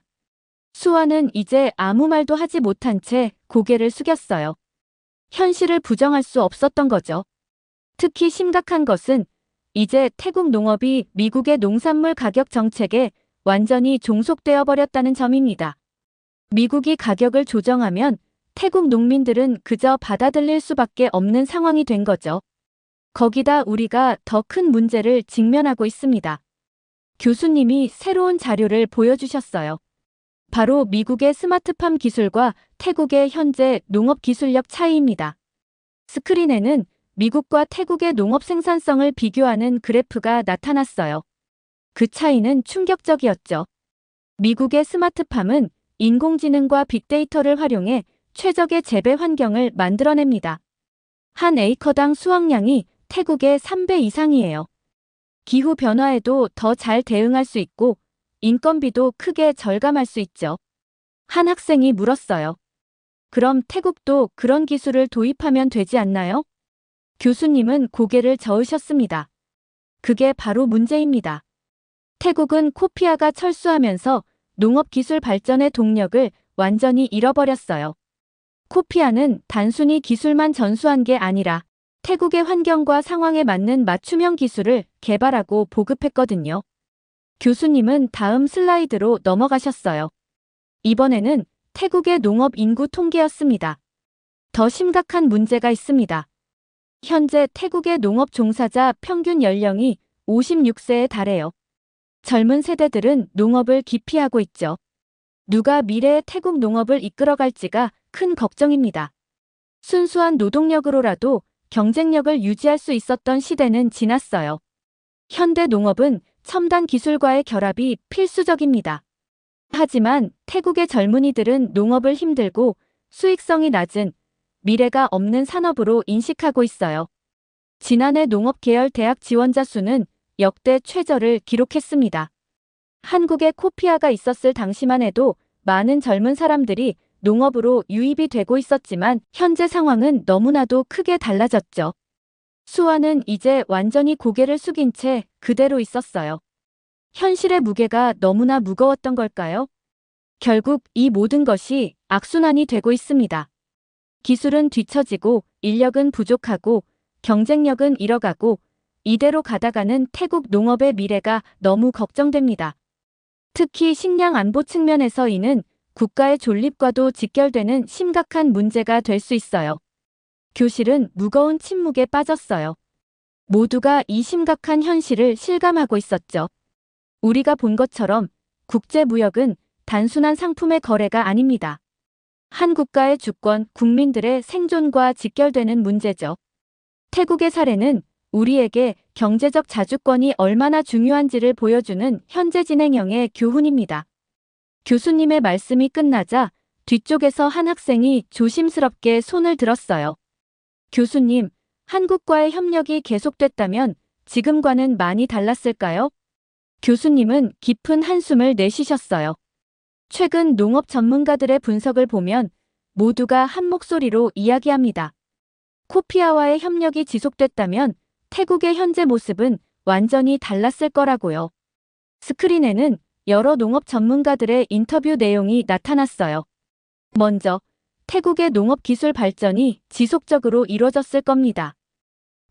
수아는 이제 아무 말도 하지 못한 채 고개를 숙였어요. 현실을 부정할 수 없었던 거죠. 특히 심각한 것은 이제 태국 농업이 미국의 농산물 가격 정책에 완전히 종속되어 버렸다는 점입니다. 미국이 가격을 조정하면 태국 농민들은 그저 받아들일 수밖에 없는 상황이 된 거죠. 거기다 우리가 더 큰 문제를 직면하고 있습니다. 교수님이 새로운 자료를 보여주셨어요. 바로 미국의 스마트팜 기술과 태국의 현재 농업 기술력 차이입니다. 스크린에는 미국과 태국의 농업 생산성을 비교하는 그래프가 나타났어요. 그 차이는 충격적이었죠. 미국의 스마트팜은 인공지능과 빅데이터를 활용해 최적의 재배 환경을 만들어냅니다. 한 에이커당 수확량이 태국의 3배 이상이에요. 기후 변화에도 더 잘 대응할 수 있고 인건비도 크게 절감할 수 있죠. 한 학생이 물었어요. 그럼 태국도 그런 기술을 도입하면 되지 않나요? 교수님은 고개를 저으셨습니다. 그게 바로 문제입니다. 태국은 코피아가 철수하면서 농업 기술 발전의 동력을 완전히 잃어버렸어요. 코피아는 단순히 기술만 전수한 게 아니라 태국의 환경과 상황에 맞는 맞춤형 기술을 개발하고 보급했거든요. 교수님은 다음 슬라이드로 넘어가셨어요. 이번에는 태국의 농업 인구 통계였습니다. 더 심각한 문제가 있습니다. 현재 태국의 농업 종사자 평균 연령이 56세에 달해요. 젊은 세대들은 농업을 기피하고 있죠. 누가 미래의 태국 농업을 이끌어갈지가 큰 걱정입니다. 순수한 노동력으로라도 경쟁력을 유지할 수 있었던 시대는 지났어요. 현대 농업은 첨단 기술과의 결합이 필수적입니다. 하지만 태국의 젊은이들은 농업을 힘들고 수익성이 낮은 미래가 없는 산업으로 인식하고 있어요. 지난해 농업계열 대학 지원자 수는 역대 최저를 기록했습니다. 한국에 코피아가 있었을 당시만 해도 많은 젊은 사람들이 농업으로 유입이 되고 있었지만 현재 상황은 너무나도 크게 달라졌죠. 수아는 이제 완전히 고개를 숙인 채 그대로 있었어요. 현실의 무게가 너무나 무거웠던 걸까요? 결국 이 모든 것이 악순환이 되고 있습니다. 기술은 뒤처지고 인력은 부족하고 경쟁력은 잃어가고 이대로 가다가는 태국 농업의 미래가 너무 걱정됩니다. 특히 식량 안보 측면에서 이는 국가의 존립과도 직결되는 심각한 문제가 될 수 있어요. 교실은 무거운 침묵에 빠졌어요. 모두가 이 심각한 현실을 실감하고 있었죠. 우리가 본 것처럼 국제무역은 단순한 상품의 거래가 아닙니다. 한 국가의 주권, 국민들의 생존과 직결되는 문제죠. 태국의 사례는 우리에게 경제적 자주권이 얼마나 중요한지를 보여주는 현재 진행형의 교훈입니다. 교수님의 말씀이 끝나자 뒤쪽에서 한 학생이 조심스럽게 손을 들었어요. 교수님, 한국과의 협력이 계속됐다면 지금과는 많이 달랐을까요? 교수님은 깊은 한숨을 내쉬셨어요. 최근 농업 전문가들의 분석을 보면 모두가 한 목소리로 이야기합니다. 코피아와의 협력이 지속됐다면 태국의 현재 모습은 완전히 달랐을 거라고요. 스크린에는 여러 농업 전문가들의 인터뷰 내용이 나타났어요. 먼저, 태국의 농업 기술 발전이 지속적으로 이뤄졌을 겁니다.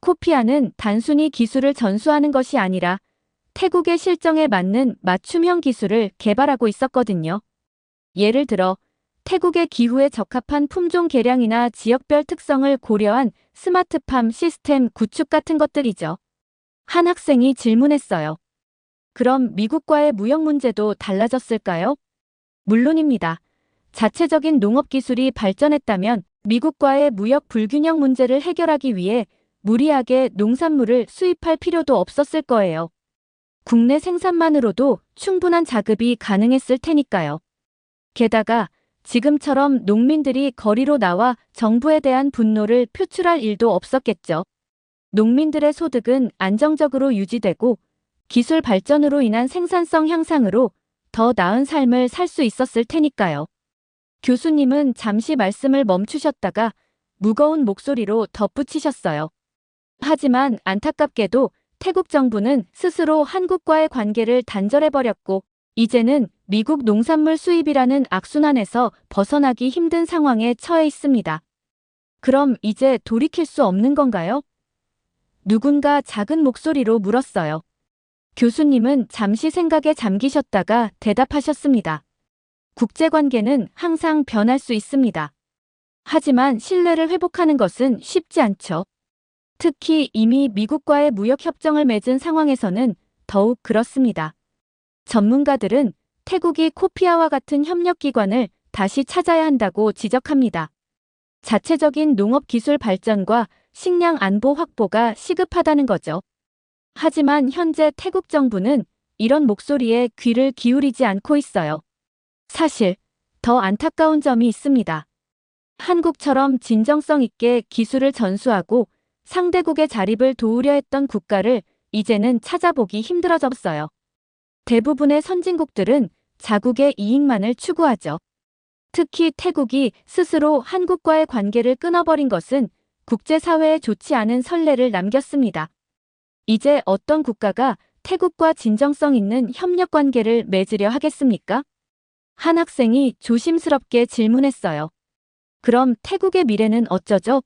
코피아는 단순히 기술을 전수하는 것이 아니라 태국의 실정에 맞는 맞춤형 기술을 개발하고 있었거든요. 예를 들어 태국의 기후에 적합한 품종 개량이나 지역별 특성을 고려한 스마트팜 시스템 구축 같은 것들이죠. 한 학생이 질문했어요. 그럼 미국과의 무역 문제도 달라졌을까요? 물론입니다. 자체적인 농업 기술이 발전했다면 미국과의 무역 불균형 문제를 해결하기 위해 무리하게 농산물을 수입할 필요도 없었을 거예요. 국내 생산만으로도 충분한 자급이 가능했을 테니까요. 게다가 지금처럼 농민들이 거리로 나와 정부에 대한 분노를 표출할 일도 없었겠죠. 농민들의 소득은 안정적으로 유지되고 기술 발전으로 인한 생산성 향상으로 더 나은 삶을 살 수 있었을 테니까요. 교수님은 잠시 말씀을 멈추셨다가 무거운 목소리로 덧붙이셨어요. 하지만 안타깝게도 태국 정부는 스스로 한국과의 관계를 단절해버렸고 이제는 미국 농산물 수입이라는 악순환에서 벗어나기 힘든 상황에 처해 있습니다. 그럼 이제 돌이킬 수 없는 건가요? 누군가 작은 목소리로 물었어요. 교수님은 잠시 생각에 잠기셨다가 대답하셨습니다. 국제관계는 항상 변할 수 있습니다. 하지만 신뢰를 회복하는 것은 쉽지 않죠. 특히 이미 미국과의 무역협정을 맺은 상황에서는 더욱 그렇습니다. 전문가들은 태국이 코피아와 같은 협력기관을 다시 찾아야 한다고 지적합니다. 자체적인 농업기술 발전과 식량 안보 확보가 시급하다는 거죠. 하지만 현재 태국 정부는 이런 목소리에 귀를 기울이지 않고 있어요. 사실 더 안타까운 점이 있습니다. 한국처럼 진정성 있게 기술을 전수하고 상대국의 자립을 도우려 했던 국가를 이제는 찾아보기 힘들어졌어요. 대부분의 선진국들은 자국의 이익만을 추구하죠. 특히 태국이 스스로 한국과의 관계를 끊어버린 것은 국제사회에 좋지 않은 선례를 남겼습니다. 이제 어떤 국가가 태국과 진정성 있는 협력 관계를 맺으려 하겠습니까? 한 학생이 조심스럽게 질문했어요. 그럼 태국의 미래는 어쩌죠?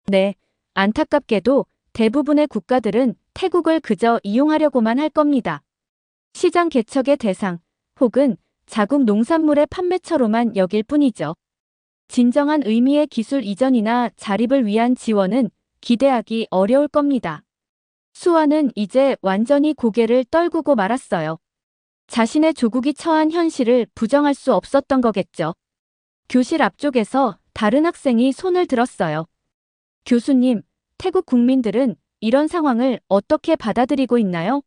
네, 안타깝게도 대부분의 국가들은 태국을 그저 이용하려고만 할 겁니다. 시장 개척의 대상 혹은 자국 농산물의 판매처로만 여길 뿐이죠. 진정한 의미의 기술 이전이나 자립을 위한 지원은 기대하기 어려울 겁니다. 수아는 이제 완전히 고개를 떨구고 말았어요. 자신의 조국이 처한 현실을 부정할 수 없었던 거겠죠. 교실 앞쪽에서 다른 학생이 손을 들었어요. 교수님, 태국 국민들은 이런 상황을 어떻게 받아들이고 있나요?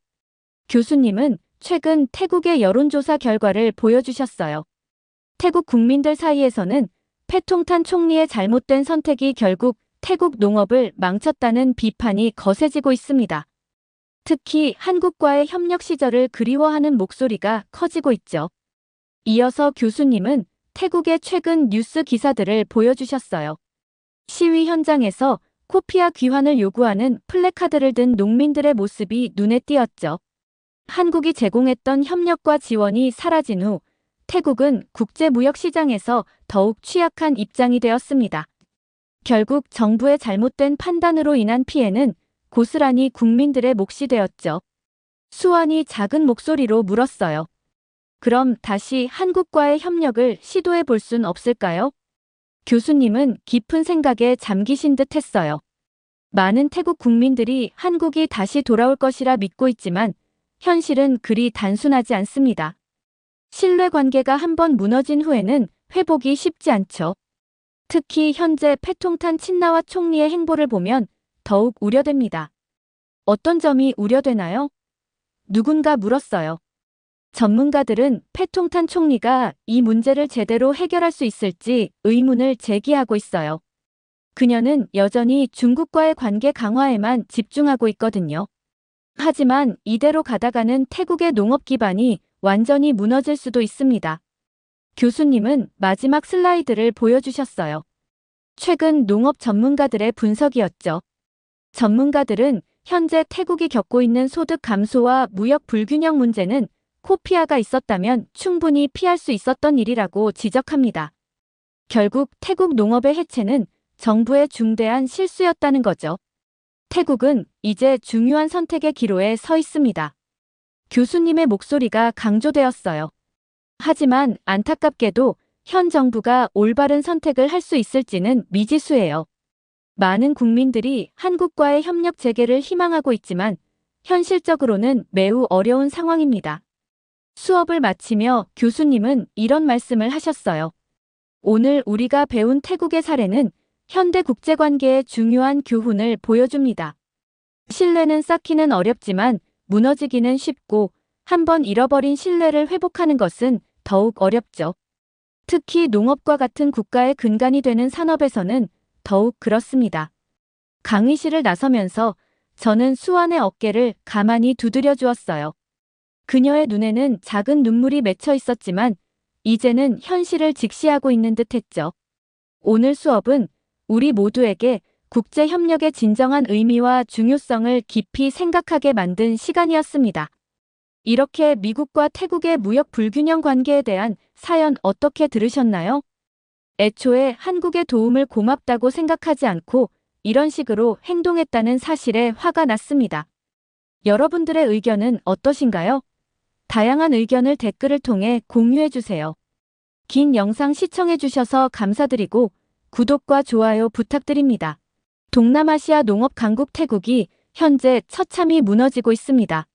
교수님은 최근 태국의 여론조사 결과를 보여주셨어요. 태국 국민들 사이에서는 패통탄 총리의 잘못된 선택이 결국 태국 농업을 망쳤다는 비판이 거세지고 있습니다. 특히 한국과의 협력 시절을 그리워하는 목소리가 커지고 있죠. 이어서 교수님은 태국의 최근 뉴스 기사들을 보여주셨어요. 시위 현장에서 코피아 귀환을 요구하는 플래카드를 든 농민들의 모습이 눈에 띄었죠. 한국이 제공했던 협력과 지원이 사라진 후 태국은 국제무역시장에서 더욱 취약한 입장이 되었습니다. 결국 정부의 잘못된 판단으로 인한 피해는 고스란히 국민들의 몫이 되었죠. 수완이 작은 목소리로 물었어요. 그럼 다시 한국과의 협력을 시도해 볼 순 없을까요? 교수님은 깊은 생각에 잠기신 듯 했어요. 많은 태국 국민들이 한국이 다시 돌아올 것이라 믿고 있지만 현실은 그리 단순하지 않습니다. 신뢰 관계가 한번 무너진 후에는 회복이 쉽지 않죠. 특히 현재 패통탄 친나와 총리의 행보를 보면 더욱 우려됩니다. 어떤 점이 우려되나요? 누군가 물었어요. 전문가들은 패통탄 총리가 이 문제를 제대로 해결할 수 있을지 의문을 제기하고 있어요. 그녀는 여전히 중국과의 관계 강화에만 집중하고 있거든요. 하지만 이대로 가다가는 태국의 농업 기반이 완전히 무너질 수도 있습니다. 교수님은 마지막 슬라이드를 보여주셨어요. 최근 농업 전문가들의 분석이었죠. 전문가들은 현재 태국이 겪고 있는 소득 감소와 무역 불균형 문제는 코피아가 있었다면 충분히 피할 수 있었던 일이라고 지적합니다. 결국 태국 농업의 해체는 정부의 중대한 실수였다는 거죠. 태국은 이제 중요한 선택의 기로에 서 있습니다. 교수님의 목소리가 강조되었어요. 하지만 안타깝게도 현 정부가 올바른 선택을 할 수 있을지는 미지수예요. 많은 국민들이 한국과의 협력 재개를 희망하고 있지만 현실적으로는 매우 어려운 상황입니다. 수업을 마치며 교수님은 이런 말씀을 하셨어요. 오늘 우리가 배운 태국의 사례는 현대 국제관계의 중요한 교훈을 보여줍니다. 신뢰는 쌓기는 어렵지만 무너지기는 쉽고 한번 잃어버린 신뢰를 회복하는 것은 더욱 어렵죠. 특히 농업과 같은 국가의 근간이 되는 산업에서는 더욱 그렇습니다. 강의실을 나서면서 저는 수완의 어깨를 가만히 두드려 주었어요. 그녀의 눈에는 작은 눈물이 맺혀 있었지만 이제는 현실을 직시하고 있는 듯했죠. 오늘 수업은 우리 모두에게 국제협력의 진정한 의미와 중요성을 깊이 생각하게 만든 시간이었습니다. 이렇게 미국과 태국의 무역 불균형 관계에 대한 사연 어떻게 들으셨나요? 애초에 한국의 도움을 고맙다고 생각하지 않고 이런 식으로 행동했다는 사실에 화가 났습니다. 여러분들의 의견은 어떠신가요? 다양한 의견을 댓글을 통해 공유해주세요. 긴 영상 시청해주셔서 감사드리고 구독과 좋아요 부탁드립니다. 동남아시아 농업 강국 태국이 현재 처참히 무너지고 있습니다.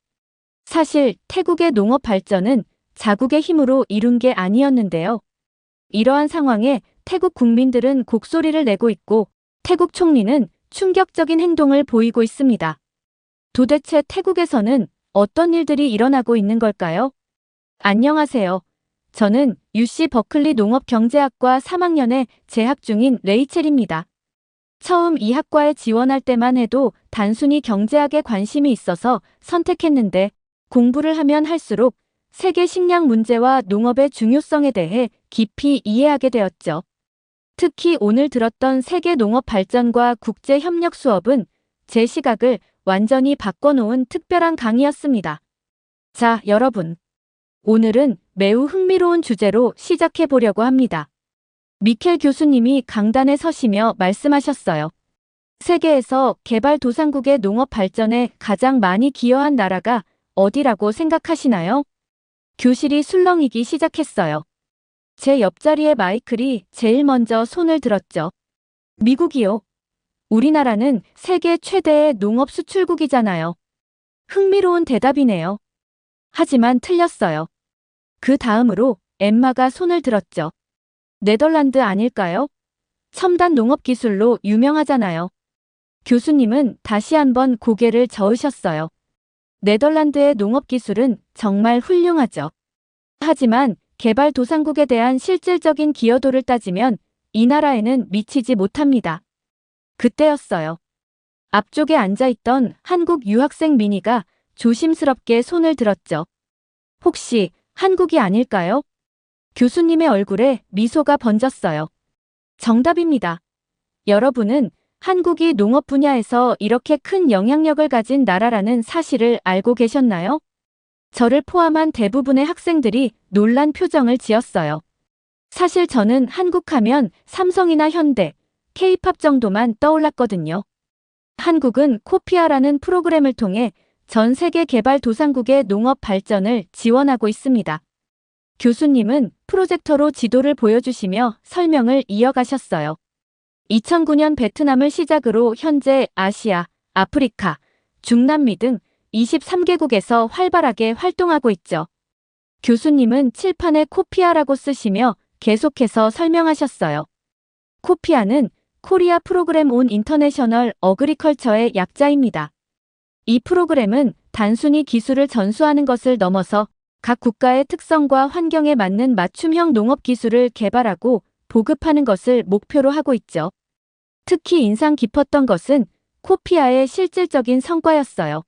사실 태국의 농업 발전은 자국의 힘으로 이룬 게 아니었는데요. 이러한 상황에 태국 국민들은 곡소리를 내고 있고 태국 총리는 충격적인 행동을 보이고 있습니다. 도대체 태국에서는 어떤 일들이 일어나고 있는 걸까요? 안녕하세요. 저는 UC 버클리 농업경제학과 3학년에 재학 중인 레이첼입니다. 처음 이 학과에 지원할 때만 해도 단순히 경제학에 관심이 있어서 선택했는데 공부를 하면 할수록 세계 식량 문제와 농업의 중요성에 대해 깊이 이해하게 되었죠. 특히 오늘 들었던 세계 농업 발전과 국제 협력 수업은 제 시각을 완전히 바꿔놓은 특별한 강의였습니다. 자, 여러분. 오늘은 매우 흥미로운 주제로 시작해 보려고 합니다. 미켈 교수님이 강단에 서시며 말씀하셨어요. 세계에서 개발도상국의 농업 발전에 가장 많이 기여한 나라가 어디라고 생각하시나요? 교실이 술렁이기 시작했어요. 제 옆자리의 마이클이 제일 먼저 손을 들었죠. 미국이요. 우리나라는 세계 최대의 농업 수출국이잖아요. 흥미로운 대답이네요. 하지만 틀렸어요. 그 다음으로 엠마가 손을 들었죠. 네덜란드 아닐까요? 첨단 농업 기술로 유명하잖아요. 교수님은 다시 한번 고개를 저으셨어요. 네덜란드의 농업 기술은 정말 훌륭하죠. 하지만 개발도상국에 대한 실질적인 기여도를 따지면 이 나라에는 미치지 못합니다. 그때였어요. 앞쪽에 앉아있던 한국 유학생 미니가 조심스럽게 손을 들었죠. 혹시 한국이 아닐까요? 교수님의 얼굴에 미소가 번졌어요. 정답입니다. 여러분은 한국이 농업 분야에서 이렇게 큰 영향력을 가진 나라라는 사실을 알고 계셨나요? 저를 포함한 대부분의 학생들이 놀란 표정을 지었어요. 사실 저는 한국하면 삼성이나 현대, K-팝 정도만 떠올랐거든요. 한국은 코피아라는 프로그램을 통해 전 세계 개발도상국의 농업 발전을 지원하고 있습니다. 교수님은 프로젝터로 지도를 보여주시며 설명을 이어가셨어요. 2009년 베트남을 시작으로 현재 아시아, 아프리카, 중남미 등 23개국에서 활발하게 활동하고 있죠. 교수님은 칠판에 코피아라고 쓰시며 계속해서 설명하셨어요. 코피아는 코리아 프로그램 온 인터내셔널 어그리컬처의 약자입니다. 이 프로그램은 단순히 기술을 전수하는 것을 넘어서 각 국가의 특성과 환경에 맞는 맞춤형 농업 기술을 개발하고 보급하는 것을 목표로 하고 있죠. 특히 인상 깊었던 것은 코피아의 실질적인 성과였어요.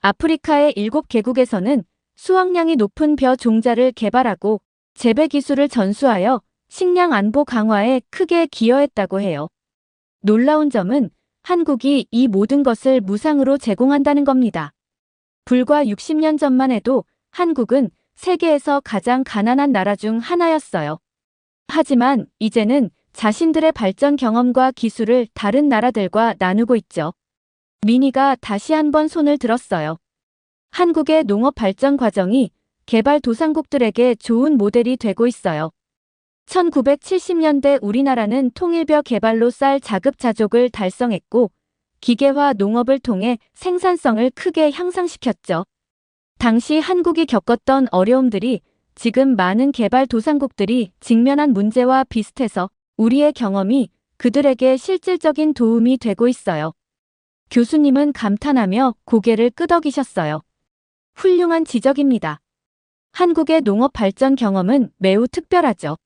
아프리카의 7개국에서는 수확량이 높은 벼 종자를 개발하고 재배 기술을 전수하여 식량 안보 강화에 크게 기여했다고 해요. 놀라운 점은 한국이 이 모든 것을 무상으로 제공한다는 겁니다. 불과 60년 전만 해도 한국은 세계에서 가장 가난한 나라 중 하나였어요. 하지만 이제는 자신들의 발전 경험과 기술을 다른 나라들과 나누고 있죠. 미니가 다시 한번 손을 들었어요. 한국의 농업 발전 과정이 개발도상국들에게 좋은 모델이 되고 있어요. 1970년대 우리나라는 통일벼 개발로 쌀 자급자족을 달성했고 기계화 농업을 통해 생산성을 크게 향상시켰죠. 당시 한국이 겪었던 어려움들이 지금 많은 개발도상국들이 직면한 문제와 비슷해서 우리의 경험이 그들에게 실질적인 도움이 되고 있어요. 교수님은 감탄하며 고개를 끄덕이셨어요. 훌륭한 지적입니다. 한국의 농업 발전 경험은 매우 특별하죠.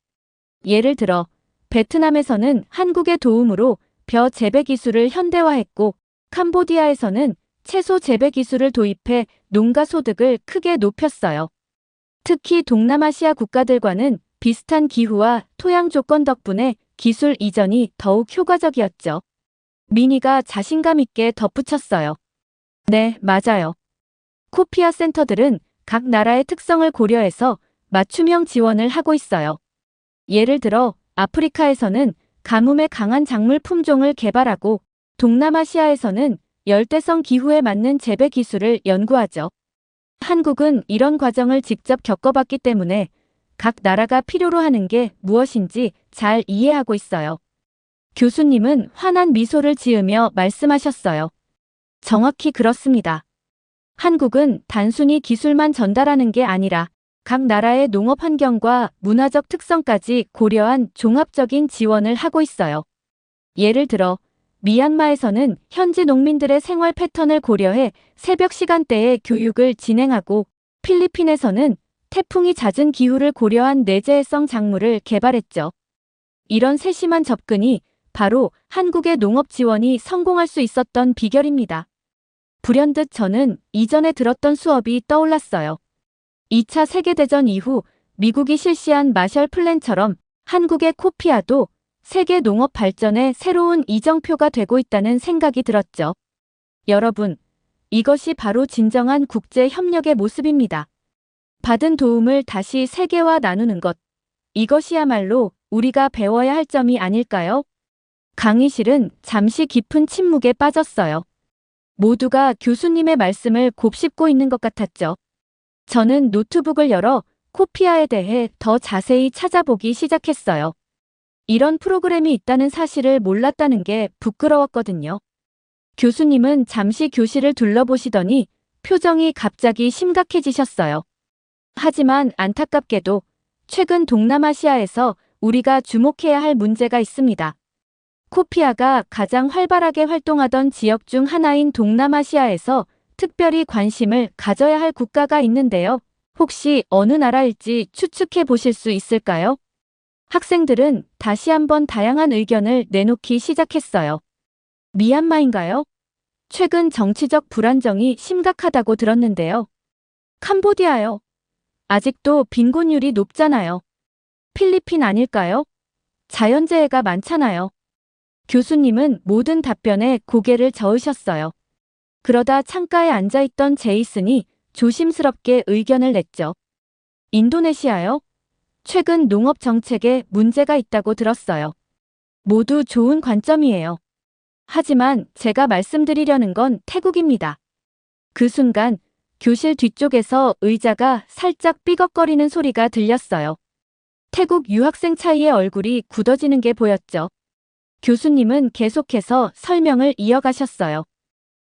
예를 들어 베트남에서는 한국의 도움으로 벼 재배 기술을 현대화했고 캄보디아에서는 채소 재배 기술을 도입해 농가 소득을 크게 높였어요. 특히 동남아시아 국가들과는 비슷한 기후와 토양 조건 덕분에 기술 이전이 더욱 효과적이었죠. 미니가 자신감 있게 덧붙였어요. 네, 맞아요. 코피아 센터들은 각 나라의 특성을 고려해서 맞춤형 지원을 하고 있어요. 예를 들어 아프리카에서는 가뭄에 강한 작물 품종을 개발하고 동남아시아에서는 열대성 기후에 맞는 재배 기술을 연구하죠. 한국은 이런 과정을 직접 겪어봤기 때문에 각 나라가 필요로 하는 게 무엇인지 잘 이해하고 있어요. 교수님은 환한 미소를 지으며 말씀하셨어요. 정확히 그렇습니다. 한국은 단순히 기술만 전달하는 게 아니라 각 나라의 농업 환경과 문화적 특성까지 고려한 종합적인 지원을 하고 있어요. 예를 들어 미얀마에서는 현지 농민들의 생활 패턴을 고려해 새벽 시간대에 교육을 진행하고 필리핀에서는 태풍이 잦은 기후를 고려한 내재해성 작물을 개발했죠. 이런 세심한 접근이 바로 한국의 농업 지원이 성공할 수 있었던 비결입니다. 불현듯 저는 이전에 들었던 수업이 떠올랐어요. 2차 세계대전 이후 미국이 실시한 마셜 플랜처럼 한국의 코피아도 세계 농업 발전의 새로운 이정표가 되고 있다는 생각이 들었죠. 여러분, 이것이 바로 진정한 국제 협력의 모습입니다. 받은 도움을 다시 세계와 나누는 것. 이것이야말로 우리가 배워야 할 점이 아닐까요? 강의실은 잠시 깊은 침묵에 빠졌어요. 모두가 교수님의 말씀을 곱씹고 있는 것 같았죠. 저는 노트북을 열어 코피아에 대해 더 자세히 찾아보기 시작했어요. 이런 프로그램이 있다는 사실을 몰랐다는 게 부끄러웠거든요. 교수님은 잠시 교실을 둘러보시더니 표정이 갑자기 심각해지셨어요. 하지만 안타깝게도 최근 동남아시아에서 우리가 주목해야 할 문제가 있습니다. 코피아가 가장 활발하게 활동하던 지역 중 하나인 동남아시아에서 특별히 관심을 가져야 할 국가가 있는데요. 혹시 어느 나라일지 추측해 보실 수 있을까요? 학생들은 다시 한번 다양한 의견을 내놓기 시작했어요. 미얀마인가요? 최근 정치적 불안정이 심각하다고 들었는데요. 캄보디아요. 아직도 빈곤율이 높잖아요. 필리핀 아닐까요? 자연재해가 많잖아요. 교수님은 모든 답변에 고개를 저으셨어요. 그러다 창가에 앉아있던 제이슨이 조심스럽게 의견을 냈죠. 인도네시아요? 최근 농업 정책에 문제가 있다고 들었어요. 모두 좋은 관점이에요. 하지만 제가 말씀드리려는 건 태국입니다. 그 순간 교실 뒤쪽에서 의자가 살짝 삐걱거리는 소리가 들렸어요. 태국 유학생 차이의 얼굴이 굳어지는 게 보였죠. 교수님은 계속해서 설명을 이어가셨어요.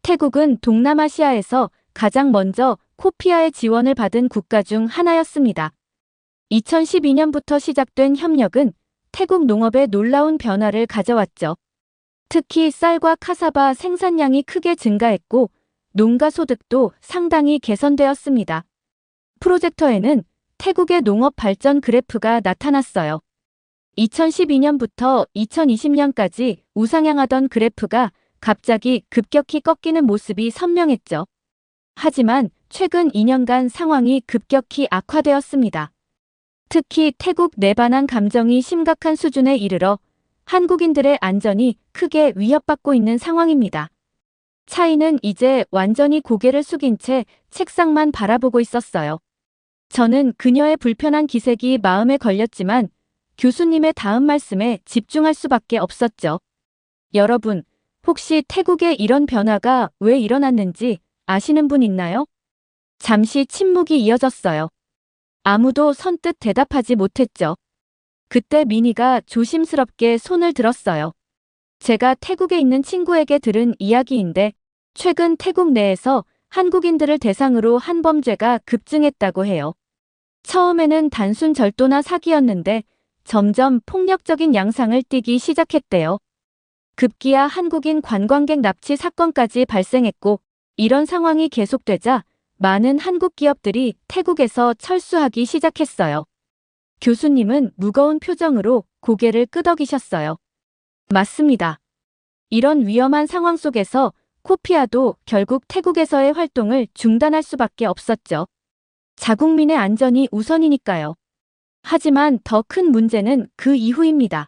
태국은 동남아시아에서 가장 먼저 코피아의 지원을 받은 국가 중 하나였습니다. 2012년부터 시작된 협력은 태국 농업에 놀라운 변화를 가져왔죠. 특히 쌀과 카사바 생산량이 크게 증가했고 농가 소득도 상당히 개선되었습니다. 프로젝터에는 태국의 농업 발전 그래프가 나타났어요. 2012년부터 2020년까지 우상향하던 그래프가 갑자기 급격히 꺾이는 모습이 선명했죠. 하지만 최근 2년간 상황이 급격히 악화되었습니다. 특히 태국 내 반한 감정이 심각한 수준에 이르러 한국인들의 안전이 크게 위협받고 있는 상황입니다. 차이는 이제 완전히 고개를 숙인 채 책상만 바라보고 있었어요. 저는 그녀의 불편한 기색이 마음에 걸렸지만 교수님의 다음 말씀에 집중할 수밖에 없었죠. 여러분, 혹시 태국에 이런 변화가 왜 일어났는지 아시는 분 있나요? 잠시 침묵이 이어졌어요. 아무도 선뜻 대답하지 못했죠. 그때 미니가 조심스럽게 손을 들었어요. 제가 태국에 있는 친구에게 들은 이야기인데 최근 태국 내에서 한국인들을 대상으로 한 범죄가 급증했다고 해요. 처음에는 단순 절도나 사기였는데 점점 폭력적인 양상을 띠기 시작했대요. 급기야 한국인 관광객 납치 사건까지 발생했고 이런 상황이 계속되자 많은 한국 기업들이 태국에서 철수하기 시작했어요. 교수님은 무거운 표정으로 고개를 끄덕이셨어요. 맞습니다. 이런 위험한 상황 속에서 코피아도 결국 태국에서의 활동을 중단할 수밖에 없었죠. 자국민의 안전이 우선이니까요. 하지만 더 큰 문제는 그 이후입니다.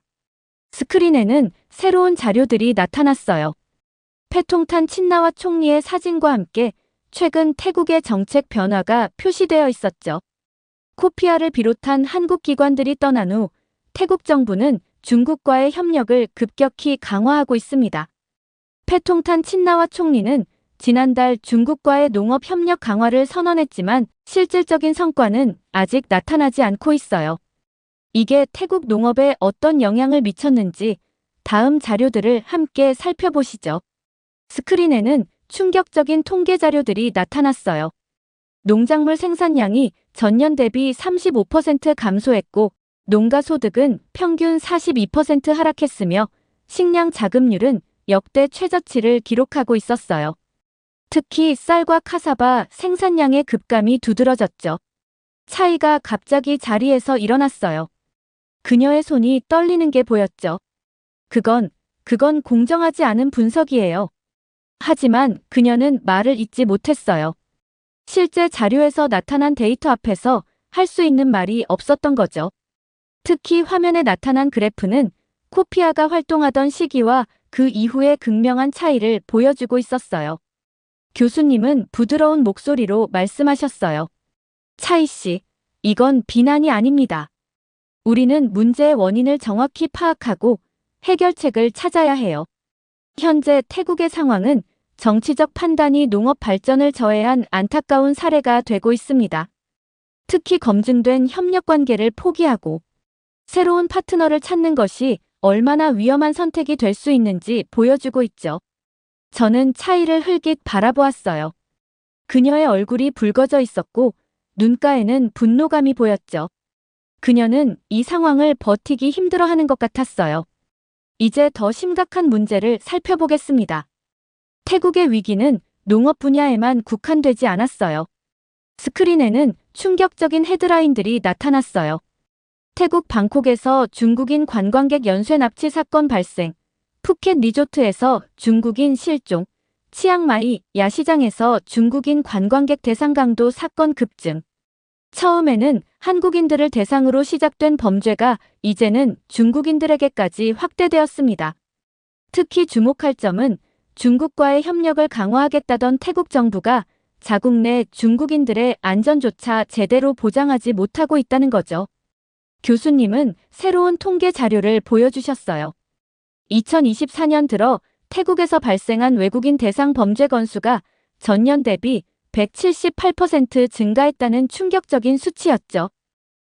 스크린에는 새로운 자료들이 나타났어요. 패통탄 친나와 총리의 사진과 함께 최근 태국의 정책 변화가 표시되어 있었죠. 코피아를 비롯한 한국 기관들이 떠난 후 태국 정부는 중국과의 협력을 급격히 강화하고 있습니다. 패통탄 친나와 총리는 지난달 중국과의 농업 협력 강화를 선언했지만 실질적인 성과는 아직 나타나지 않고 있어요. 이게 태국 농업에 어떤 영향을 미쳤는지 다음 자료들을 함께 살펴보시죠. 스크린에는 충격적인 통계 자료들이 나타났어요. 농작물 생산량이 전년 대비 35% 감소했고 농가 소득은 평균 42% 하락했으며 식량 자급률은 역대 최저치를 기록하고 있었어요. 특히 쌀과 카사바 생산량의 급감이 두드러졌죠. 차이가 갑자기 자리에서 일어났어요. 그녀의 손이 떨리는 게 보였죠. 그건 공정하지 않은 분석이에요. 하지만 그녀는 말을 잇지 못했어요. 실제 자료에서 나타난 데이터 앞에서 할 수 있는 말이 없었던 거죠. 특히 화면에 나타난 그래프는 코피아가 활동하던 시기와 그 이후의 극명한 차이를 보여주고 있었어요. 교수님은 부드러운 목소리로 말씀하셨어요. 차이 씨, 이건 비난이 아닙니다. 우리는 문제의 원인을 정확히 파악하고 해결책을 찾아야 해요. 현재 태국의 상황은 정치적 판단이 농업 발전을 저해한 안타까운 사례가 되고 있습니다. 특히 검증된 협력 관계를 포기하고 새로운 파트너를 찾는 것이 얼마나 위험한 선택이 될 수 있는지 보여주고 있죠. 저는 차이를 흘깃 바라보았어요. 그녀의 얼굴이 붉어져 있었고 눈가에는 분노감이 보였죠. 그녀는 이 상황을 버티기 힘들어하는 것 같았어요. 이제 더 심각한 문제를 살펴보겠습니다. 태국의 위기는 농업 분야에만 국한되지 않았어요. 스크린에는 충격적인 헤드라인들이 나타났어요. 태국 방콕에서 중국인 관광객 연쇄 납치 사건 발생, 푸켓 리조트에서 중국인 실종, 치앙마이 야시장에서 중국인 관광객 대상 강도 사건 급증. 처음에는 한국인들을 대상으로 시작된 범죄가 이제는 중국인들에게까지 확대되었습니다. 특히 주목할 점은 중국과의 협력을 강화하겠다던 태국 정부가 자국 내 중국인들의 안전조차 제대로 보장하지 못하고 있다는 거죠. 교수님은 새로운 통계 자료를 보여주셨어요. 2024년 들어 태국에서 발생한 외국인 대상 범죄 건수가 전년 대비 178% 증가했다는 충격적인 수치였죠.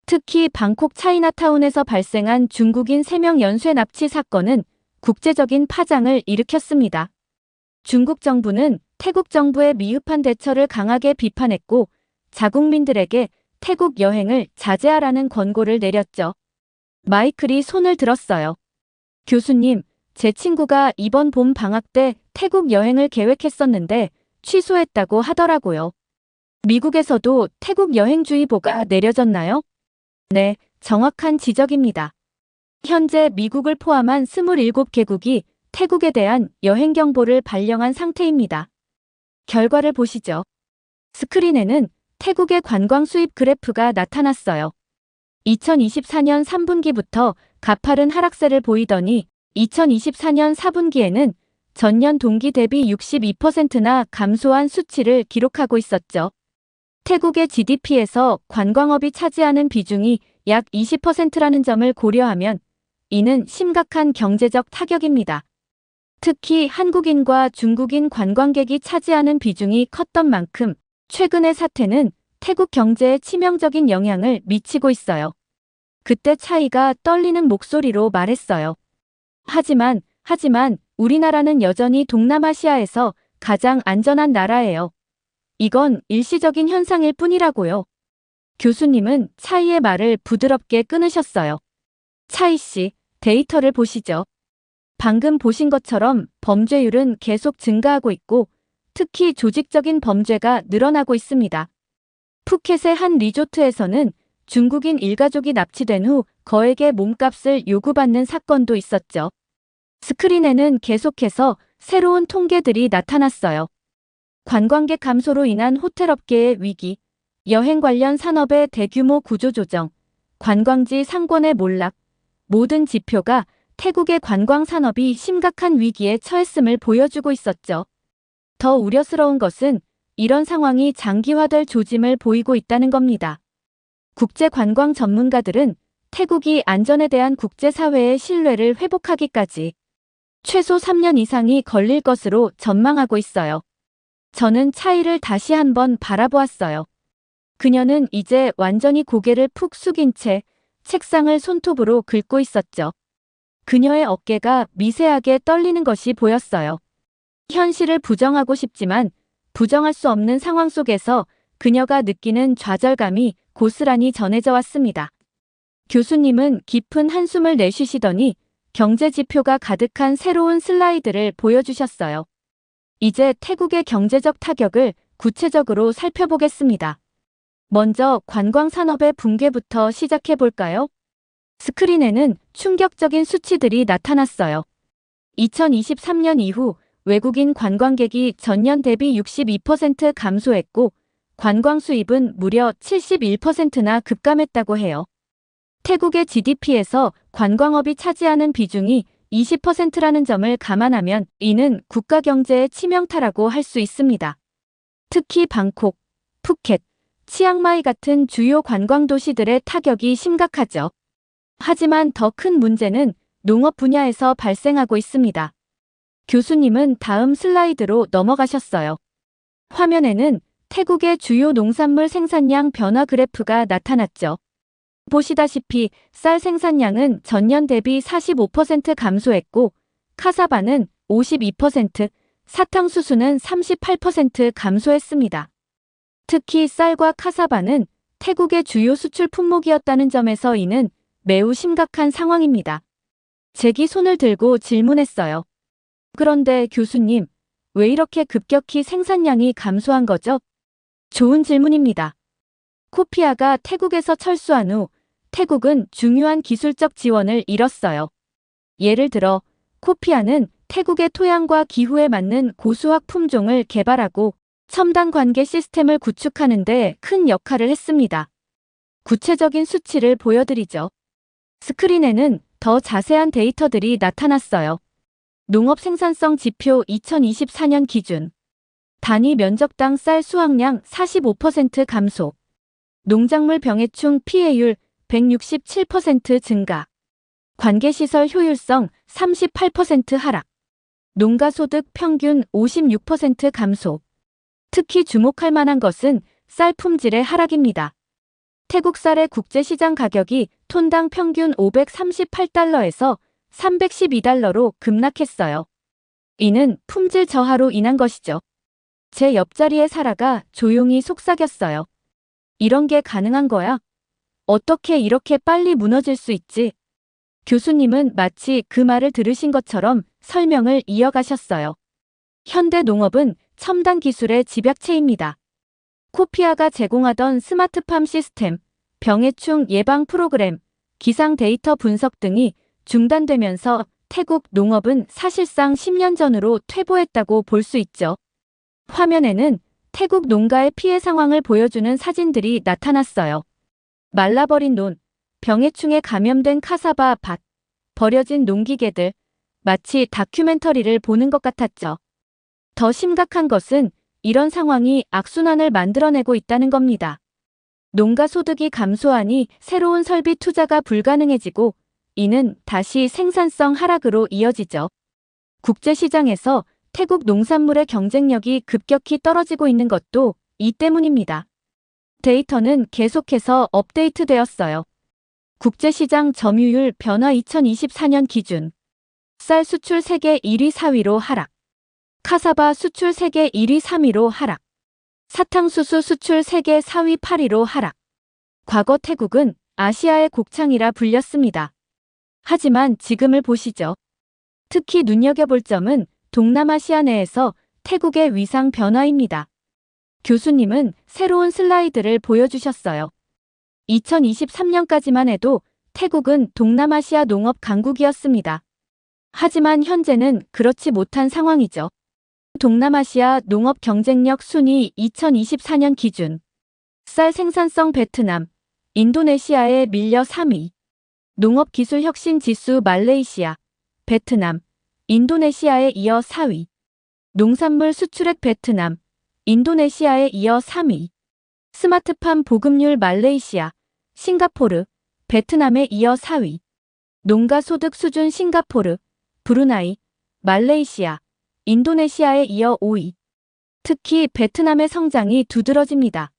특히 방콕 차이나타운에서 발생한 중국인 3명 연쇄 납치 사건은 국제적인 파장을 일으켰습니다. 중국 정부는 태국 정부의 미흡한 대처를 강하게 비판했고 자국민들에게 태국 여행을 자제하라는 권고를 내렸죠. 마이클이 손을 들었어요. 교수님, 제 친구가 이번 봄 방학 때 태국 여행을 계획했었는데 취소했다고 하더라고요. 미국에서도 태국 여행주의보가 내려졌나요? 네, 정확한 지적입니다. 현재 미국을 포함한 27개국이 태국에 대한 여행 경보를 발령한 상태입니다. 결과를 보시죠. 스크린에는 태국의 관광 수입 그래프가 나타났어요. 2024년 3분기부터 가파른 하락세를 보이더니 2024년 4분기에는 전년 동기 대비 62%나 감소한 수치를 기록하고 있었죠. 태국의 GDP에서 관광업이 차지하는 비중이 약 20%라는 점을 고려하면 이는 심각한 경제적 타격입니다. 특히 한국인과 중국인 관광객이 차지하는 비중이 컸던 만큼 최근의 사태는 태국 경제에 치명적인 영향을 미치고 있어요. 그때 차이가 떨리는 목소리로 말했어요. 하지만 우리나라는 여전히 동남아시아에서 가장 안전한 나라예요. 이건 일시적인 현상일 뿐이라고요. 교수님은 차이의 말을 부드럽게 끊으셨어요. 차이 씨, 데이터를 보시죠. 방금 보신 것처럼 범죄율은 계속 증가하고 있고 특히 조직적인 범죄가 늘어나고 있습니다. 푸켓의 한 리조트에서는 중국인 일가족이 납치된 후 거액의 몸값을 요구받는 사건도 있었죠. 스크린에는 계속해서 새로운 통계들이 나타났어요. 관광객 감소로 인한 호텔업계의 위기, 여행 관련 산업의 대규모 구조조정, 관광지 상권의 몰락, 모든 지표가 태국의 관광 산업이 심각한 위기에 처했음을 보여주고 있었죠. 더 우려스러운 것은 이런 상황이 장기화될 조짐을 보이고 있다는 겁니다. 국제 관광 전문가들은 태국이 안전에 대한 국제사회의 신뢰를 회복하기까지 최소 3년 이상이 걸릴 것으로 전망하고 있어요. 저는 차이를 다시 한번 바라보았어요. 그녀는 이제 완전히 고개를 푹 숙인 채 책상을 손톱으로 긁고 있었죠. 그녀의 어깨가 미세하게 떨리는 것이 보였어요. 현실을 부정하고 싶지만 부정할 수 없는 상황 속에서 그녀가 느끼는 좌절감이 고스란히 전해져 왔습니다. 교수님은 깊은 한숨을 내쉬시더니 경제 지표가 가득한 새로운 슬라이드를 보여주셨어요. 이제 태국의 경제적 타격을 구체적으로 살펴보겠습니다. 먼저 관광 산업의 붕괴부터 시작해 볼까요? 스크린에는 충격적인 수치들이 나타났어요. 2023년 이후 외국인 관광객이 전년 대비 62% 감소했고 관광 수입은 무려 71%나 급감했다고 해요. 태국의 GDP에서 관광업이 차지하는 비중이 20%라는 점을 감안하면 이는 국가 경제의 치명타라고 할 수 있습니다. 특히 방콕, 푸켓, 치앙마이 같은 주요 관광 도시들의 타격이 심각하죠. 하지만 더 큰 문제는 농업 분야에서 발생하고 있습니다. 교수님은 다음 슬라이드로 넘어가셨어요. 화면에는 태국의 주요 농산물 생산량 변화 그래프가 나타났죠. 보시다시피 쌀 생산량은 전년 대비 45% 감소했고 카사바는 52%, 사탕수수는 38% 감소했습니다. 특히 쌀과 카사바는 태국의 주요 수출 품목이었다는 점에서 이는 매우 심각한 상황입니다. 제기 손을 들고 질문했어요. 그런데 교수님, 왜 이렇게 급격히 생산량이 감소한 거죠? 좋은 질문입니다. 코피아가 태국에서 철수한 후 태국은 중요한 기술적 지원을 잃었어요. 예를 들어 코피아는 태국의 토양과 기후에 맞는 고수학 품종을 개발하고 첨단 관계 시스템을 구축하는 데 큰 역할을 했습니다. 구체적인 수치를 보여드리죠. 스크린에는 더 자세한 데이터들이 나타났어요. 농업 생산성 지표 2024년 기준. 단위 면적당 쌀 수확량 45% 감소. 농작물 병해충 피해율 167% 증가. 관계시설 효율성 38% 하락. 농가소득 평균 56% 감소. 특히 주목할 만한 것은 쌀 품질의 하락입니다. 태국 쌀의 국제시장 가격이 톤당 평균 538달러에서 312달러로 급락했어요. 이는 품질 저하로 인한 것이죠. 제 옆자리의 사라가 조용히 속삭였어요. 이런 게 가능한 거야? 어떻게 이렇게 빨리 무너질 수 있지? 교수님은 마치 그 말을 들으신 것처럼 설명을 이어가셨어요. 현대 농업은 첨단 기술의 집약체입니다. 코피아가 제공하던 스마트팜 시스템, 병해충 예방 프로그램, 기상 데이터 분석 등이 중단되면서 태국 농업은 사실상 10년 전으로 퇴보했다고 볼 수 있죠. 화면에는 태국 농가의 피해 상황을 보여주는 사진들이 나타났어요. 말라버린 논, 병해충에 감염된 카사바 밭, 버려진 농기계들, 마치 다큐멘터리를 보는 것 같았죠. 더 심각한 것은 이런 상황이 악순환을 만들어내고 있다는 겁니다. 농가 소득이 감소하니 새로운 설비 투자가 불가능해지고 이는 다시 생산성 하락으로 이어지죠. 국제시장에서 태국 농산물의 경쟁력이 급격히 떨어지고 있는 것도 이 때문입니다. 데이터는 계속해서 업데이트되었어요. 국제시장 점유율 변화 2024년 기준. 쌀 수출 세계 1위 4위로 하락. 카사바 수출 세계 1위 3위로 하락. 사탕수수 수출 세계 4위 8위로 하락. 과거 태국은 아시아의 곡창이라 불렸습니다. 하지만 지금을 보시죠. 특히 눈여겨볼 점은 동남아시아 내에서 태국의 위상 변화입니다. 교수님은 새로운 슬라이드를 보여주셨어요. 2023년까지만 해도 태국은 동남아시아 농업 강국이었습니다. 하지만 현재는 그렇지 못한 상황이죠. 동남아시아 농업 경쟁력 순위 2024년 기준. 쌀 생산성 베트남, 인도네시아에 밀려 3위. 농업 기술 혁신 지수 말레이시아, 베트남, 인도네시아에 이어 4위. 농산물 수출액 베트남, 인도네시아에 이어 3위. 스마트팜 보급률 말레이시아, 싱가포르, 베트남에 이어 4위. 농가 소득 수준 싱가포르, 브루나이, 말레이시아, 인도네시아에 이어 5위. 특히 베트남의 성장이 두드러집니다.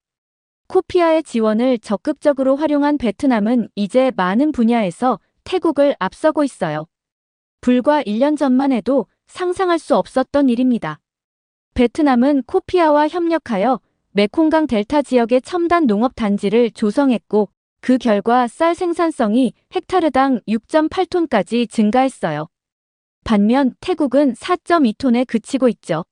코피아의 지원을 적극적으로 활용한 베트남은 이제 많은 분야에서 태국을 앞서고 있어요. 불과 1년 전만 해도 상상할 수 없었던 일입니다. 베트남은 코피아와 협력하여 메콩강 델타 지역의 첨단 농업 단지를 조성했고 그 결과 쌀 생산성이 헥타르당 6.8톤까지 증가했어요. 반면 태국은 4.2톤에 그치고 있죠.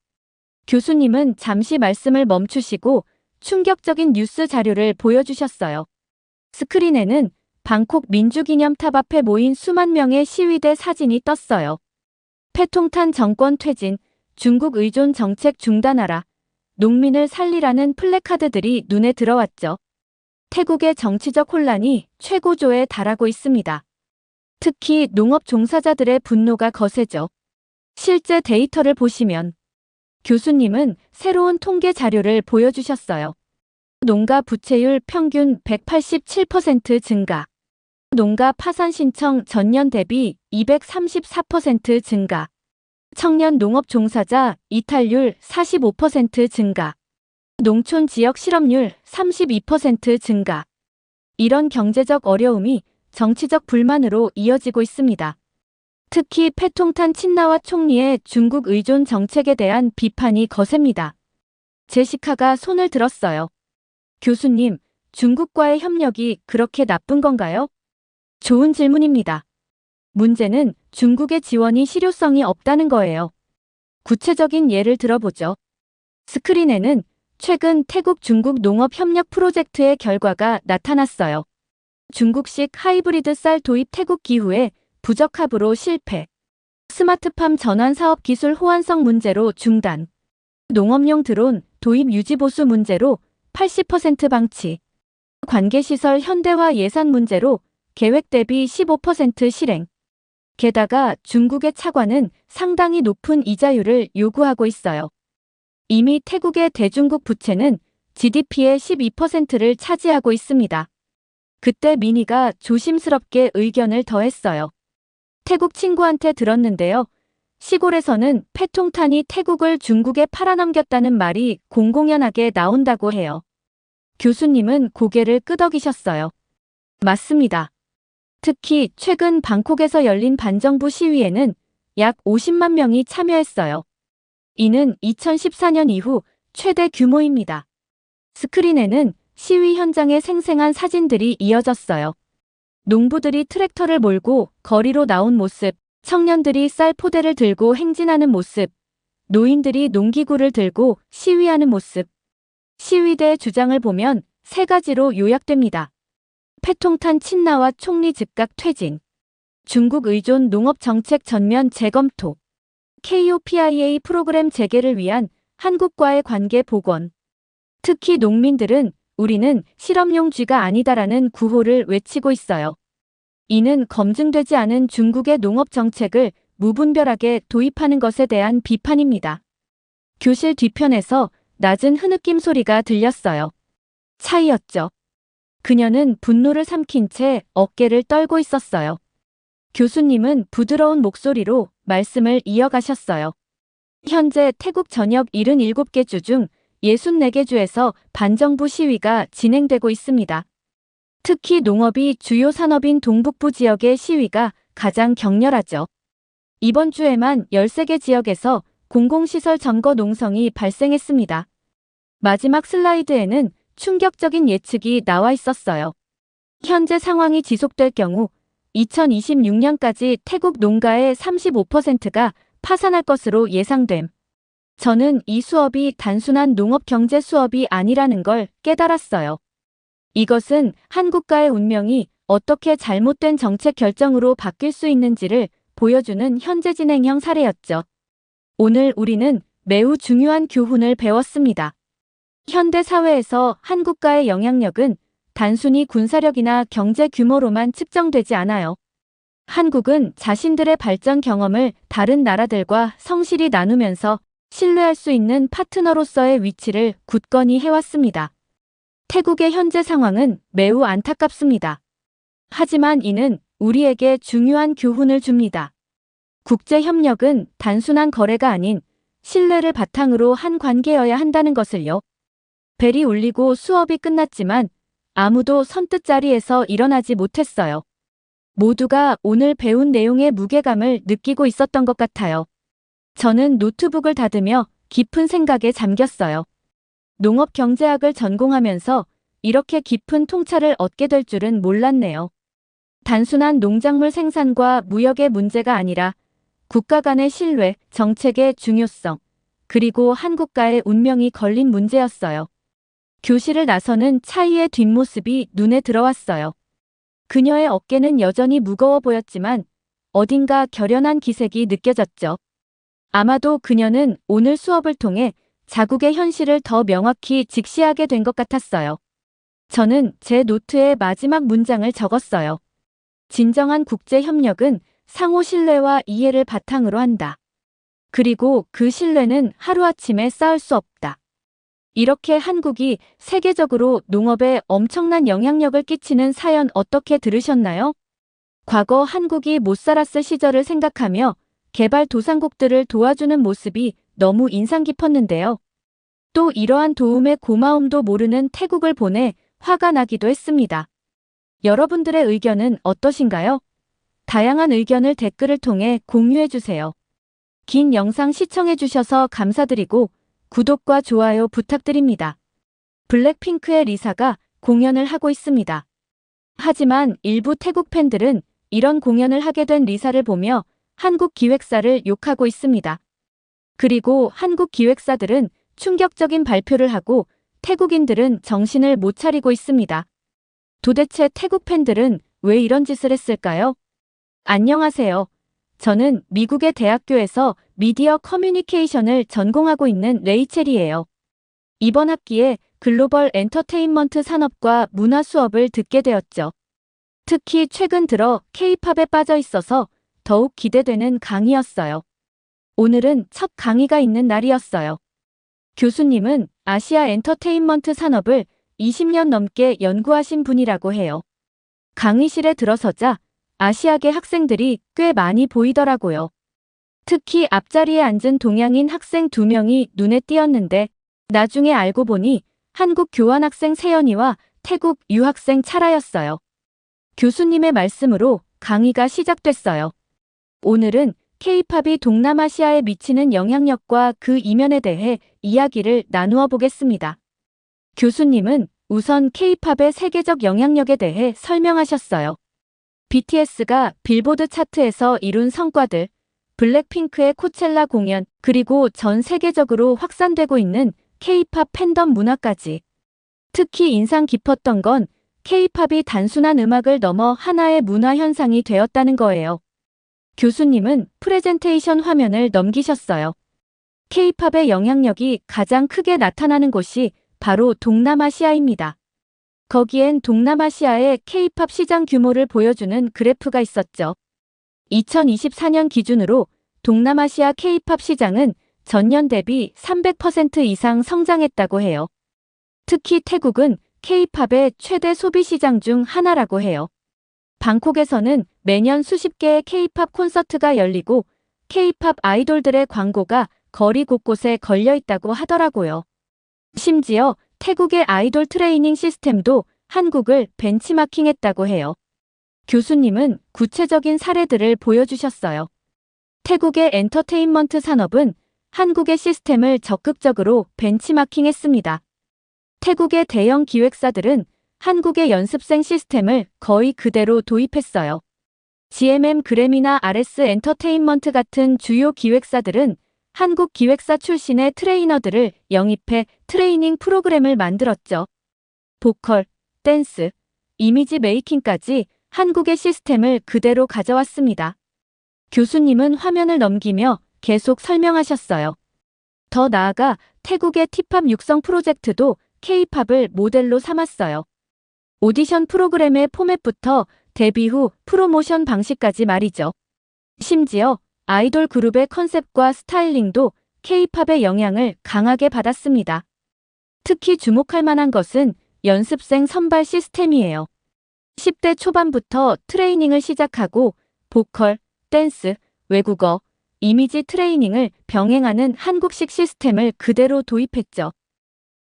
교수님은 잠시 말씀을 멈추시고 충격적인 뉴스 자료를 보여주셨어요. 스크린에는 방콕 민주기념탑 앞에 모인 수만 명의 시위대 사진이 떴어요. 패통탄 정권 퇴진, 중국 의존 정책 중단하라, 농민을 살리라는 플래카드들이 눈에 들어왔죠. 태국의 정치적 혼란이 최고조에 달하고 있습니다. 특히 농업 종사자들의 분노가 거세죠. 실제 데이터를 보시면 교수님은 새로운 통계 자료를 보여주셨어요. 농가 부채율 평균 187% 증가. 농가 파산 신청 전년 대비 234% 증가. 청년 농업 종사자 이탈률 45% 증가. 농촌 지역 실업률 32% 증가. 이런 경제적 어려움이 정치적 불만으로 이어지고 있습니다. 특히 패통탄 친나와 총리의 중국 의존 정책에 대한 비판이 거셉니다. 제시카가 손을 들었어요. 교수님, 중국과의 협력이 그렇게 나쁜 건가요? 좋은 질문입니다. 문제는 중국의 지원이 실효성이 없다는 거예요. 구체적인 예를 들어보죠. 스크린에는 최근 태국 중국 농업 협력 프로젝트의 결과가 나타났어요. 중국식 하이브리드 쌀 도입 태국 기후에 부적합으로 실패. 스마트팜 전환 사업 기술 호환성 문제로 중단. 농업용 드론 도입 유지 보수 문제로 80% 방치. 관계시설 현대화 예산 문제로 계획 대비 15% 실행. 게다가 중국의 차관은 상당히 높은 이자율을 요구하고 있어요. 이미 태국의 대중국 부채는 GDP의 12%를 차지하고 있습니다. 그때 미니가 조심스럽게 의견을 더했어요. 태국 친구한테 들었는데요. 시골에서는 패통탄이 태국을 중국에 팔아넘겼다는 말이 공공연하게 나온다고 해요. 교수님은 고개를 끄덕이셨어요. 맞습니다. 특히 최근 방콕에서 열린 반정부 시위에는 약 50만 명이 참여했어요. 이는 2014년 이후 최대 규모입니다. 스크린에는 시위 현장의 생생한 사진들이 이어졌어요. 농부들이 트랙터를 몰고 거리로 나온 모습, 청년들이 쌀 포대를 들고 행진하는 모습, 노인들이 농기구를 들고 시위하는 모습. 시위대의 주장을 보면 세 가지로 요약됩니다. 패통탄 친나와 총리 즉각 퇴진, 중국 의존 농업 정책 전면 재검토, KOPIA 프로그램 재개를 위한 한국과의 관계 복원. 특히 농민들은 우리는 실험용 쥐가 아니다라는 구호를 외치고 있어요. 이는 검증되지 않은 중국의 농업 정책을 무분별하게 도입하는 것에 대한 비판입니다. 교실 뒤편에서 낮은 흐느낌 소리가 들렸어요. 차이였죠. 그녀는 분노를 삼킨 채 어깨를 떨고 있었어요. 교수님은 부드러운 목소리로 말씀을 이어가셨어요. 현재 태국 전역 77개 주 중 64개 주에서 반정부 시위가 진행되고 있습니다. 특히 농업이 주요 산업인 동북부 지역의 시위가 가장 격렬하죠. 이번 주에만 13개 지역에서 공공시설 점거 농성이 발생했습니다. 마지막 슬라이드에는 충격적인 예측이 나와 있었어요. 현재 상황이 지속될 경우 2026년까지 태국 농가의 35%가 파산할 것으로 예상됨. 저는 이 수업이 단순한 농업 경제 수업이 아니라는 걸 깨달았어요. 이것은 한국가의 운명이 어떻게 잘못된 정책 결정으로 바뀔 수 있는지를 보여주는 현재 진행형 사례였죠. 오늘 우리는 매우 중요한 교훈을 배웠습니다. 현대 사회에서 한 국가의 영향력은 단순히 군사력이나 경제 규모로만 측정되지 않아요. 한국은 자신들의 발전 경험을 다른 나라들과 성실히 나누면서 신뢰할 수 있는 파트너로서의 위치를 굳건히 해왔습니다. 태국의 현재 상황은 매우 안타깝습니다. 하지만 이는 우리에게 중요한 교훈을 줍니다. 국제협력은 단순한 거래가 아닌 신뢰를 바탕으로 한 관계여야 한다는 것을요. 벨이 울리고 수업이 끝났지만 아무도 선뜻 자리에서 일어나지 못했어요. 모두가 오늘 배운 내용의 무게감을 느끼고 있었던 것 같아요. 저는 노트북을 닫으며 깊은 생각에 잠겼어요. 농업경제학을 전공하면서 이렇게 깊은 통찰을 얻게 될 줄은 몰랐네요. 단순한 농작물 생산과 무역의 문제가 아니라 국가 간의 신뢰, 정책의 중요성, 그리고 한 국가의 운명이 걸린 문제였어요. 교실을 나서는 차이의 뒷모습이 눈에 들어왔어요. 그녀의 어깨는 여전히 무거워 보였지만 어딘가 결연한 기색이 느껴졌죠. 아마도 그녀는 오늘 수업을 통해 자국의 현실을 더 명확히 직시하게 된 것 같았어요. 저는 제 노트에 마지막 문장을 적었어요. 진정한 국제협력은 상호 신뢰와 이해를 바탕으로 한다. 그리고 그 신뢰는 하루아침에 쌓을 수 없다. 이렇게 한국이 세계적으로 농업에 엄청난 영향력을 끼치는 사연 어떻게 들으셨나요? 과거 한국이 못 살았을 시절을 생각하며 개발도상국들을 도와주는 모습이 너무 인상 깊었는데요. 또 이러한 도움의 고마움도 모르는 태국을 보내 화가 나기도 했습니다. 여러분들의 의견은 어떠신가요? 다양한 의견을 댓글을 통해 공유해주세요. 긴 영상 시청해주셔서 감사드리고 구독과 좋아요 부탁드립니다. 블랙핑크의 리사가 공연을 하고 있습니다. 하지만 일부 태국 팬들은 이런 공연을 하게 된 리사를 보며 한국 기획사를 욕하고 있습니다. 그리고 한국 기획사들은 충격적인 발표를 하고 태국인들은 정신을 못 차리고 있습니다. 도대체 태국 팬들은 왜 이런 짓을 했을까요? 안녕하세요. 저는 미국의 대학교에서 미디어 커뮤니케이션을 전공하고 있는 레이첼이에요. 이번 학기에 글로벌 엔터테인먼트 산업과 문화 수업을 듣게 되었죠. 특히 최근 들어 K-팝에 빠져 있어서 더욱 기대되는 강의였어요. 오늘은 첫 강의가 있는 날이었어요. 교수님은 아시아 엔터테인먼트 산업을 20년 넘게 연구하신 분이라고 해요. 강의실에 들어서자 아시아계 학생들이 꽤 많이 보이더라고요. 특히 앞자리에 앉은 동양인 학생 2명이 눈에 띄었는데 나중에 알고 보니 한국 교환학생 세연이와 태국 유학생 차라였어요. 교수님의 말씀으로 강의가 시작됐어요. 오늘은 K-팝이 동남아시아에 미치는 영향력과 그 이면에 대해 이야기를 나누어 보겠습니다. 교수님은 우선 K-팝의 세계적 영향력에 대해 설명하셨어요. BTS가 빌보드 차트에서 이룬 성과들, 블랙핑크의 코첼라 공연, 그리고 전 세계적으로 확산되고 있는 K-팝 팬덤 문화까지. 특히 인상 깊었던 건 K-팝이 단순한 음악을 넘어 하나의 문화 현상이 되었다는 거예요. 교수님은 프레젠테이션 화면을 넘기셨어요. K-팝의 영향력이 가장 크게 나타나는 곳이 바로 동남아시아입니다. 거기엔 동남아시아의 K-팝 시장 규모를 보여주는 그래프가 있었죠. 2024년 기준으로 동남아시아 K-팝 시장은 전년 대비 300% 이상 성장했다고 해요. 특히 태국은 K-팝의 최대 소비 시장 중 하나라고 해요. 방콕에서는 매년 수십 개의 K-팝 콘서트가 열리고 K-팝 아이돌들의 광고가 거리 곳곳에 걸려 있다고 하더라고요. 심지어 태국의 아이돌 트레이닝 시스템도 한국을 벤치마킹했다고 해요. 교수님은 구체적인 사례들을 보여주셨어요. 태국의 엔터테인먼트 산업은 한국의 시스템을 적극적으로 벤치마킹했습니다. 태국의 대형 기획사들은 한국의 연습생 시스템을 거의 그대로 도입했어요. GMM 그래미나 RS 엔터테인먼트 같은 주요 기획사들은 한국 기획사 출신의 트레이너들을 영입해 트레이닝 프로그램을 만들었죠. 보컬, 댄스, 이미지 메이킹까지 한국의 시스템을 그대로 가져왔습니다. 교수님은 화면을 넘기며 계속 설명하셨어요. 더 나아가 태국의 티팝 육성 프로젝트도 K-팝을 모델로 삼았어요. 오디션 프로그램의 포맷부터 데뷔 후 프로모션 방식까지 말이죠. 심지어 아이돌 그룹의 컨셉과 스타일링도 K-팝의 영향을 강하게 받았습니다. 특히 주목할 만한 것은 연습생 선발 시스템이에요. 10대 초반부터 트레이닝을 시작하고 보컬, 댄스, 외국어, 이미지 트레이닝을 병행하는 한국식 시스템을 그대로 도입했죠.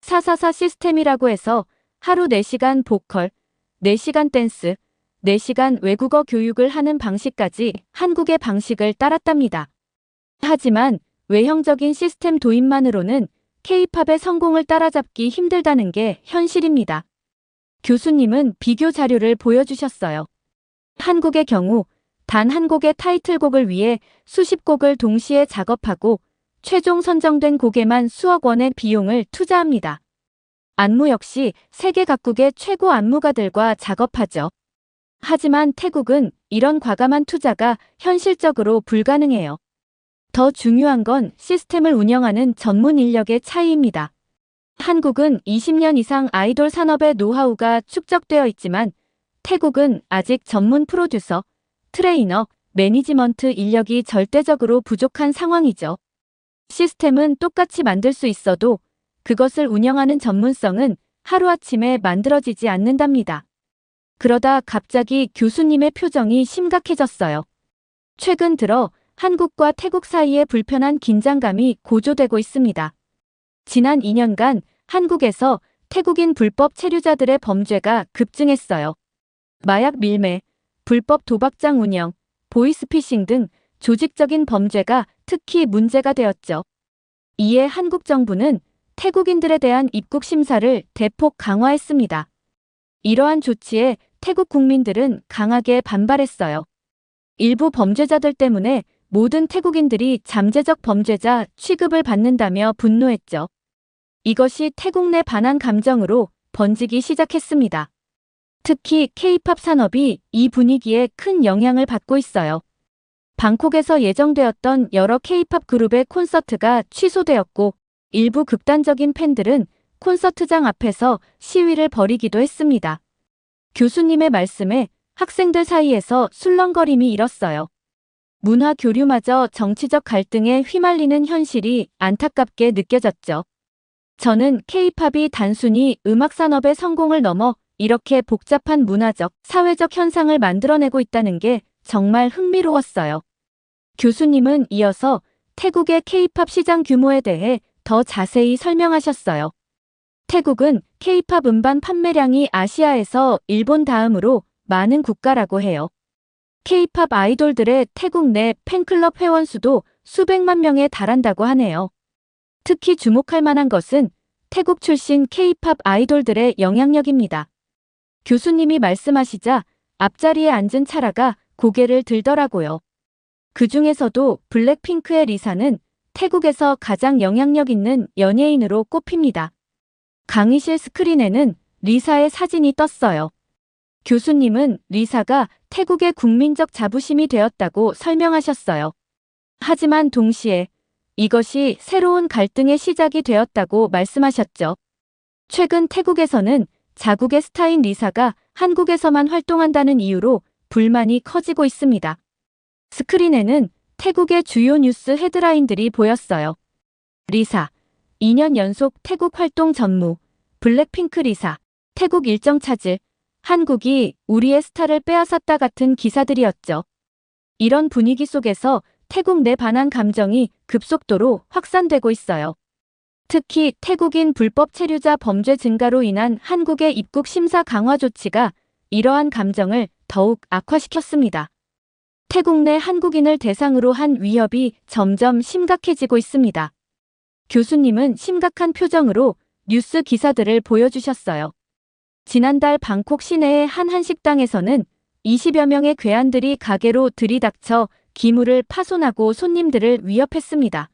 444 시스템이라고 해서 하루 4시간 보컬, 4시간 댄스, 4시간 외국어 교육을 하는 방식까지 한국의 방식을 따랐답니다. 하지만 외형적인 시스템 도입만으로는 K-팝의 성공을 따라잡기 힘들다는 게 현실입니다. 교수님은 비교 자료를 보여주셨어요. 한국의 경우 단 한 곡의 타이틀곡을 위해 수십 곡을 동시에 작업하고 최종 선정된 곡에만 수억 원의 비용을 투자합니다. 안무 역시 세계 각국의 최고 안무가들과 작업하죠. 하지만 태국은 이런 과감한 투자가 현실적으로 불가능해요. 더 중요한 건 시스템을 운영하는 전문 인력의 차이입니다. 한국은 20년 이상 아이돌 산업의 노하우가 축적되어 있지만 태국은 아직 전문 프로듀서, 트레이너, 매니지먼트 인력이 절대적으로 부족한 상황이죠. 시스템은 똑같이 만들 수 있어도 그것을 운영하는 전문성은 하루아침에 만들어지지 않는답니다. 그러다 갑자기 교수님의 표정이 심각해졌어요. 최근 들어 한국과 태국 사이에 불편한 긴장감이 고조되고 있습니다. 지난 2년간 한국에서 태국인 불법 체류자들의 범죄가 급증했어요. 마약 밀매, 불법 도박장 운영, 보이스피싱 등 조직적인 범죄가 특히 문제가 되었죠. 이에 한국 정부는 태국인들에 대한 입국 심사를 대폭 강화했습니다. 이러한 조치에 태국 국민들은 강하게 반발했어요. 일부 범죄자들 때문에 모든 태국인들이 잠재적 범죄자 취급을 받는다며 분노했죠. 이것이 태국 내 반한 감정으로 번지기 시작했습니다. 특히 K-팝 산업이 이 분위기에 큰 영향을 받고 있어요. 방콕에서 예정되었던 여러 K-팝 그룹의 콘서트가 취소되었고 일부 극단적인 팬들은 콘서트장 앞에서 시위를 벌이기도 했습니다. 교수님의 말씀에 학생들 사이에서 술렁거림이 일었어요. 문화 교류마저 정치적 갈등에 휘말리는 현실이 안타깝게 느껴졌죠. 저는 K-팝이 단순히 음악 산업의 성공을 넘어 이렇게 복잡한 문화적, 사회적 현상을 만들어내고 있다는 게 정말 흥미로웠어요. 교수님은 이어서 태국의 K-팝 시장 규모에 대해 더 자세히 설명하셨어요. 태국은 K-팝 음반 판매량이 아시아에서 일본 다음으로 많은 국가라고 해요. K-팝 아이돌들의 태국 내 팬클럽 회원 수도 수백만 명에 달한다고 하네요. 특히 주목할 만한 것은 태국 출신 K-팝 아이돌들의 영향력입니다. 교수님이 말씀하시자 앞자리에 앉은 차라가 고개를 들더라고요. 그 중에서도 블랙핑크의 리사는 태국에서 가장 영향력 있는 연예인으로 꼽힙니다. 강의실 스크린에는 리사의 사진이 떴어요. 교수님은 리사가 태국의 국민적 자부심이 되었다고 설명하셨어요. 하지만 동시에 이것이 새로운 갈등의 시작이 되었다고 말씀하셨죠. 최근 태국에서는 자국의 스타인 리사가 한국에서만 활동한다는 이유로 불만이 커지고 있습니다. 스크린에는 태국의 주요 뉴스 헤드라인들이 보였어요. 리사, 2년 연속 태국 활동 전무, 블랙핑크 리사, 태국 일정 차질, 한국이 우리의 스타를 빼앗았다 같은 기사들이었죠. 이런 분위기 속에서 태국 내 반한 감정이 급속도로 확산되고 있어요. 특히 태국인 불법 체류자 범죄 증가로 인한 한국의 입국 심사 강화 조치가 이러한 감정을 더욱 악화시켰습니다. 태국 내 한국인을 대상으로 한 위협이 점점 심각해지고 있습니다. 교수님은 심각한 표정으로 뉴스 기사들을 보여주셨어요. 지난달 방콕 시내의 한 한식당에서는 20여 명의 괴한들이 가게로 들이닥쳐 기물을 파손하고 손님들을 위협했습니다.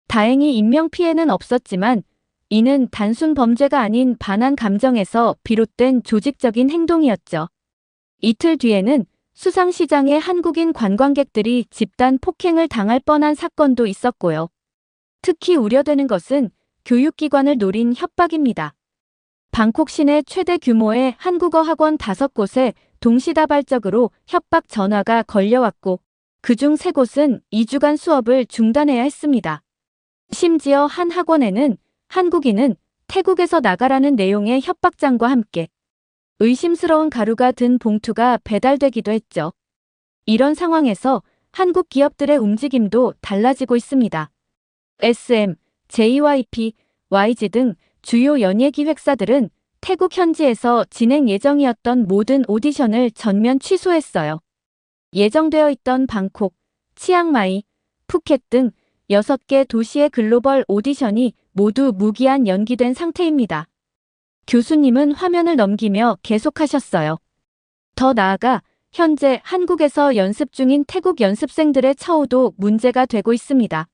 다행히 인명피해는 없었지만 이는 단순 범죄가 아닌 반한 감정에서 비롯된 조직적인 행동이었죠. 이틀 뒤에는 수상시장에 한국인 관광객들이 집단 폭행을 당할 뻔한 사건도 있었고요. 특히 우려되는 것은 교육기관을 노린 협박입니다. 방콕 시내 최대 규모의 한국어 학원 5곳에 동시다발적으로 협박 전화가 걸려왔고 그중 3곳은 2주간 수업을 중단해야 했습니다. 심지어 한 학원에는 한국인은 태국에서 나가라는 내용의 협박장과 함께 의심스러운 가루가 든 봉투가 배달되기도 했죠. 이런 상황에서 한국 기업들의 움직임도 달라지고 있습니다. SM, JYP, YG 등 주요 연예기획사들은 태국 현지에서 진행 예정이었던 모든 오디션을 전면 취소했어요. 예정되어 있던 방콕, 치앙마이, 푸켓 등 6개 도시의 글로벌 오디션이 모두 무기한 연기된 상태입니다. 교수님은 화면을 넘기며 계속하셨어요. 더 나아가 현재 한국에서 연습 중인 태국 연습생들의 처우도 문제가 되고 있습니다.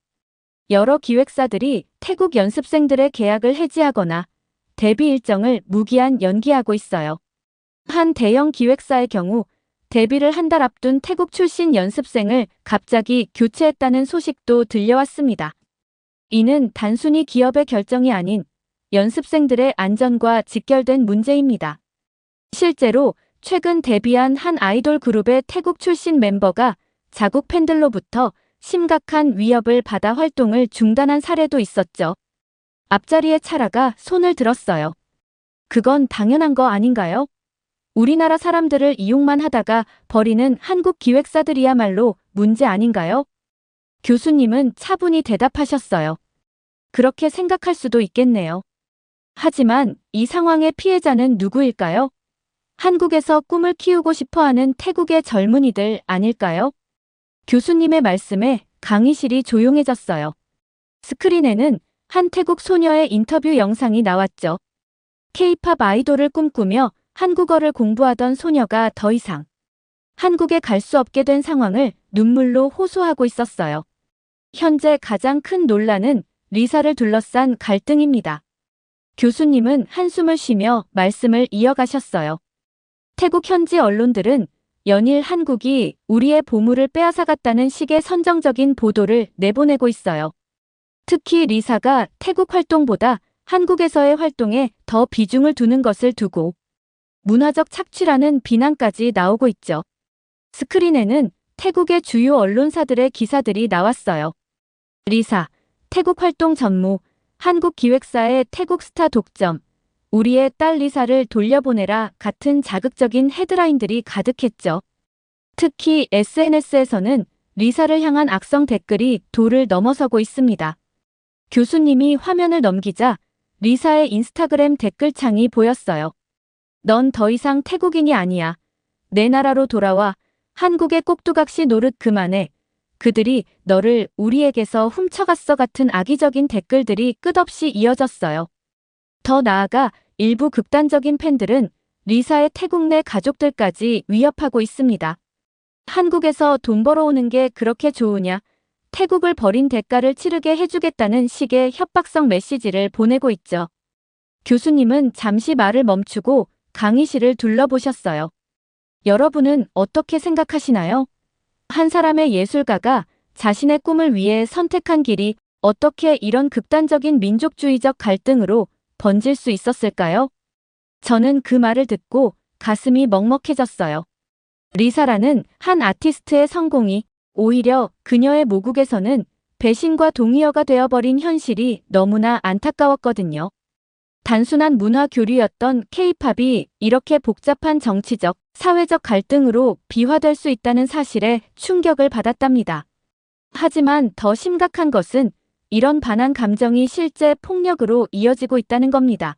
여러 기획사들이 태국 연습생들의 계약을 해지하거나 데뷔 일정을 무기한 연기하고 있어요. 한 대형 기획사의 경우 데뷔를 한 달 앞둔 태국 출신 연습생을 갑자기 교체했다는 소식도 들려왔습니다. 이는 단순히 기업의 결정이 아닌 연습생들의 안전과 직결된 문제입니다. 실제로 최근 데뷔한 한 아이돌 그룹의 태국 출신 멤버가 자국 팬들로부터 심각한 위협을 받아 활동을 중단한 사례도 있었죠. 앞자리의 차라가 손을 들었어요. 그건 당연한 거 아닌가요? 우리나라 사람들을 이용만 하다가 버리는 한국 기획사들이야말로 문제 아닌가요? 교수님은 차분히 대답하셨어요. 그렇게 생각할 수도 있겠네요. 하지만 이 상황의 피해자는 누구일까요? 한국에서 꿈을 키우고 싶어하는 태국의 젊은이들 아닐까요? 교수님의 말씀에 강의실이 조용해졌어요. 스크린에는 한 태국 소녀의 인터뷰 영상이 나왔죠. K-팝 아이돌을 꿈꾸며 한국어를 공부하던 소녀가 더 이상 한국에 갈 수 없게 된 상황을 눈물로 호소하고 있었어요. 현재 가장 큰 논란은 리사를 둘러싼 갈등입니다. 교수님은 한숨을 쉬며 말씀을 이어가셨어요. 태국 현지 언론들은 연일 한국이 우리의 보물을 빼앗아갔다는 식의 선정적인 보도를 내보내고 있어요. 특히 리사가 태국 활동보다 한국에서의 활동에 더 비중을 두는 것을 두고 문화적 착취라는 비난까지 나오고 있죠. 스크린에는 태국의 주요 언론사들의 기사들이 나왔어요. 리사, 태국 활동 전무, 한국 기획사의 태국 스타 독점, 우리의 딸 리사를 돌려보내라 같은 자극적인 헤드라인들이 가득했죠. 특히 SNS에서는 리사를 향한 악성 댓글이 도를 넘어서고 있습니다. 교수님이 화면을 넘기자 리사의 인스타그램 댓글창이 보였어요. 넌 더 이상 태국인이 아니야. 내 나라로 돌아와. 한국의 꼭두각시 노릇 그만해. 그들이 너를 우리에게서 훔쳐갔어 같은 악의적인 댓글들이 끝없이 이어졌어요. 더 나아가 일부 극단적인 팬들은 리사의 태국 내 가족들까지 위협하고 있습니다. 한국에서 돈 벌어오는 게 그렇게 좋으냐? 태국을 버린 대가를 치르게 해주겠다는 식의 협박성 메시지를 보내고 있죠. 교수님은 잠시 말을 멈추고 강의실을 둘러보셨어요. 여러분은 어떻게 생각하시나요? 한 사람의 예술가가 자신의 꿈을 위해 선택한 길이 어떻게 이런 극단적인 민족주의적 갈등으로 번질 수 있었을까요? 저는 그 말을 듣고 가슴이 먹먹해졌어요. 리사라는 한 아티스트의 성공이 오히려 그녀의 모국에서는 배신과 동의어가 되어버린 현실이 너무나 안타까웠거든요. 단순한 문화 교류였던 K-팝이 이렇게 복잡한 정치적, 사회적 갈등으로 비화될 수 있다는 사실에 충격을 받았답니다. 하지만 더 심각한 것은 이런 반한 감정이 실제 폭력으로 이어지고 있다는 겁니다.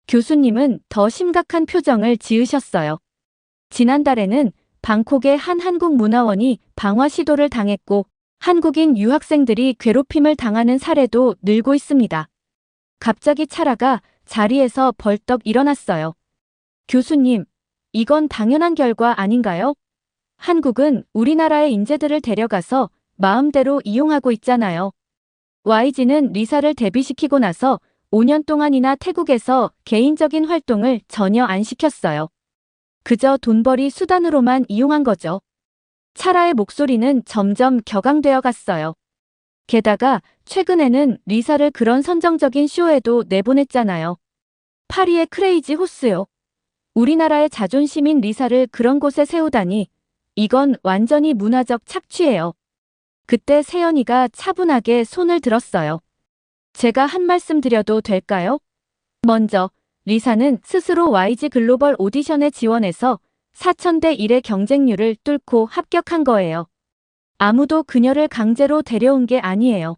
교수님은 더 심각한 표정을 지으셨어요. 지난달에는 방콕의 한 한국 문화원이 방화 시도를 당했고 한국인 유학생들이 괴롭힘을 당하는 사례도 늘고 있습니다. 갑자기 차라가 자리에서 벌떡 일어났어요. 교수님, 이건 당연한 결과 아닌가요? 한국은 우리나라의 인재들을 데려가서 마음대로 이용하고 있잖아요. YG는 리사를 데뷔시키고 나서 5년 동안이나 태국에서 개인적인 활동을 전혀 안 시켰어요. 그저 돈벌이 수단으로만 이용한 거죠. 차라의 목소리는 점점 격앙되어 갔어요. 게다가 최근에는 리사를 그런 선정적인 쇼에도 내보냈잖아요. 파리의 크레이지 호스요. 우리나라의 자존심인 리사를 그런 곳에 세우다니 이건 완전히 문화적 착취예요. 그때 세연이가 차분하게 손을 들었어요. 제가 한 말씀 드려도 될까요? 먼저 리사는 스스로 YG 글로벌 오디션에 지원해서 4000대 1의 경쟁률을 뚫고 합격한 거예요. 아무도 그녀를 강제로 데려온 게 아니에요.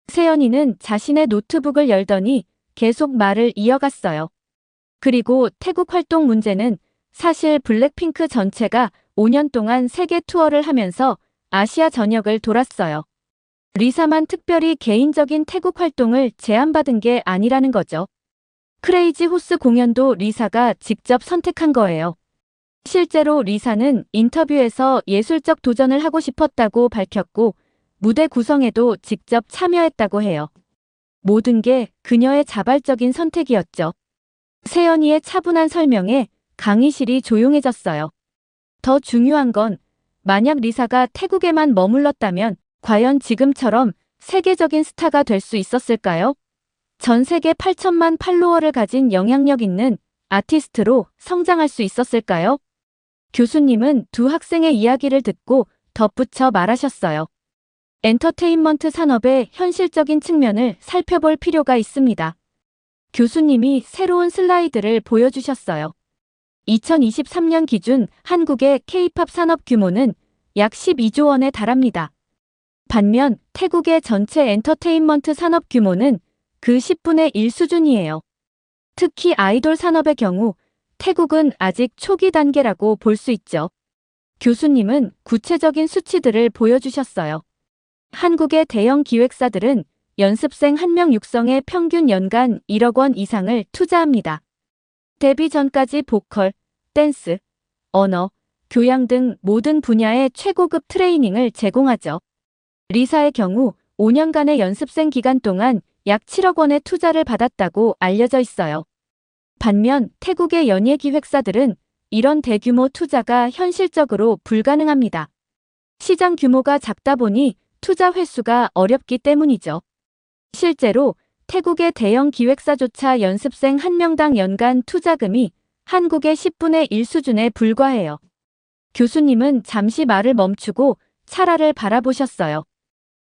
세연이는 자신의 노트북을 열더니 계속 말을 이어갔어요. 그리고 태국 활동 문제는 사실 블랙핑크 전체가 5년 동안 세계 투어를 하면서 아시아 전역을 돌았어요. 리사만 특별히 개인적인 태국 활동을 제안받은 게 아니라는 거죠. 크레이지 호스 공연도 리사가 직접 선택한 거예요. 실제로 리사는 인터뷰에서 예술적 도전을 하고 싶었다고 밝혔고 무대 구성에도 직접 참여했다고 해요. 모든 게 그녀의 자발적인 선택이었죠. 세연이의 차분한 설명에 강의실이 조용해졌어요. 더 중요한 건 만약 리사가 태국에만 머물렀다면 과연 지금처럼 세계적인 스타가 될 수 있었을까요? 전 세계 8천만 팔로워를 가진 영향력 있는 아티스트로 성장할 수 있었을까요? 교수님은 두 학생의 이야기를 듣고 덧붙여 말하셨어요. 엔터테인먼트 산업의 현실적인 측면을 살펴볼 필요가 있습니다. 교수님이 새로운 슬라이드를 보여주셨어요. 2023년 기준 한국의 K-팝 산업 규모는 약 12조 원에 달합니다. 반면 태국의 전체 엔터테인먼트 산업 규모는 그 10분의 1 수준이에요. 특히 아이돌 산업의 경우 태국은 아직 초기 단계라고 볼 수 있죠. 교수님은 구체적인 수치들을 보여주셨어요. 한국의 대형 기획사들은 연습생 1명 육성에 평균 연간 1억 원 이상을 투자합니다. 데뷔 전까지 보컬, 댄스, 언어, 교양 등 모든 분야의 최고급 트레이닝을 제공하죠. 리사의 경우 5년간의 연습생 기간 동안 약 7억 원의 투자를 받았다고 알려져 있어요. 반면 태국의 연예기획사들은 이런 대규모 투자가 현실적으로 불가능합니다. 시장 규모가 작다 보니 투자 회수가 어렵기 때문이죠. 실제로 태국의 대형 기획사조차 연습생 1명당 연간 투자금이 한국의 10분의 1 수준에 불과해요. 교수님은 잠시 말을 멈추고 차라를 바라보셨어요.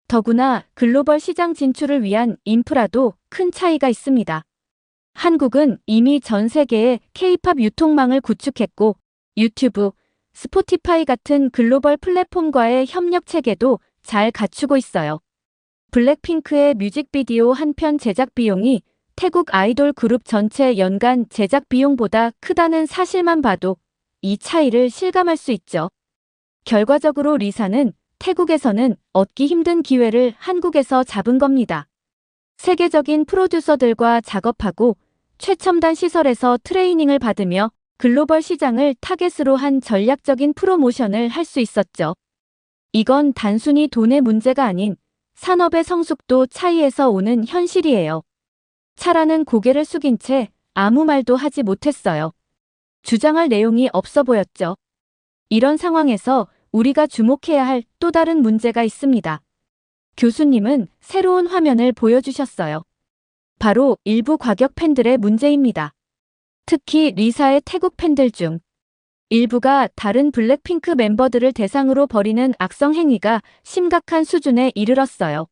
더구나 글로벌 시장 진출을 위한 인프라도 큰 차이가 있습니다. 한국은 이미 전 세계에 K-팝 유통망을 구축했고 유튜브, 스포티파이 같은 글로벌 플랫폼과의 협력 체계도 잘 갖추고 있어요. 블랙핑크의 뮤직비디오 한 편 제작 비용이 태국 아이돌 그룹 전체 연간 제작 비용보다 크다는 사실만 봐도 이 차이를 실감할 수 있죠. 결과적으로 리사는 태국에서는 얻기 힘든 기회를 한국에서 잡은 겁니다. 세계적인 프로듀서들과 작업하고 최첨단 시설에서 트레이닝을 받으며 글로벌 시장을 타겟으로 한 전략적인 프로모션을 할 수 있었죠. 이건 단순히 돈의 문제가 아닌 산업의 성숙도 차이에서 오는 현실이에요. 차라는 고개를 숙인 채 아무 말도 하지 못했어요. 주장할 내용이 없어 보였죠. 이런 상황에서 우리가 주목해야 할 또 다른 문제가 있습니다. 교수님은 새로운 화면을 보여주셨어요. 바로 일부 과격 팬들의 문제입니다. 특히 리사의 태국 팬들 중 일부가 다른 블랙핑크 멤버들을 대상으로 벌이는 악성 행위가 심각한 수준에 이르렀어요.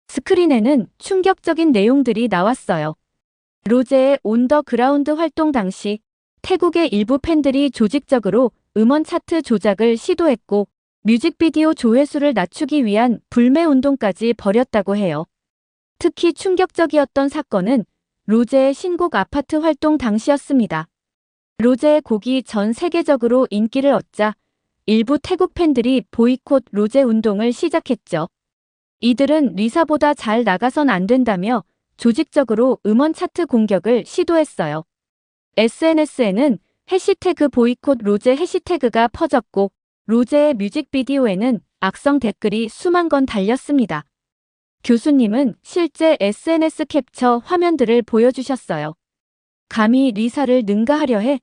스크린에는 충격적인 내용들이 나왔어요. 로제의 온 더 그라운드 활동 당시 태국의 일부 팬들이 조직적으로 음원 차트 조작을 시도했고 뮤직비디오 조회수를 낮추기 위한 불매 운동까지 벌였다고 해요. 특히 충격적이었던 사건은 로제의 신곡 아파트 활동 당시였습니다. 로제의 곡이 전 세계적으로 인기를 얻자 일부 태국 팬들이 보이콧 로제 운동을 시작했죠. 이들은 리사보다 잘 나가선 안 된다며 조직적으로 음원 차트 공격을 시도했어요. SNS에는 해시태그 보이콧 로제 해시태그가 퍼졌고 로제의 뮤직비디오에는 악성 댓글이 수만 건 달렸습니다. 교수님은 실제 SNS 캡처 화면들을 보여주셨어요. 감히 리사를 능가하려 해?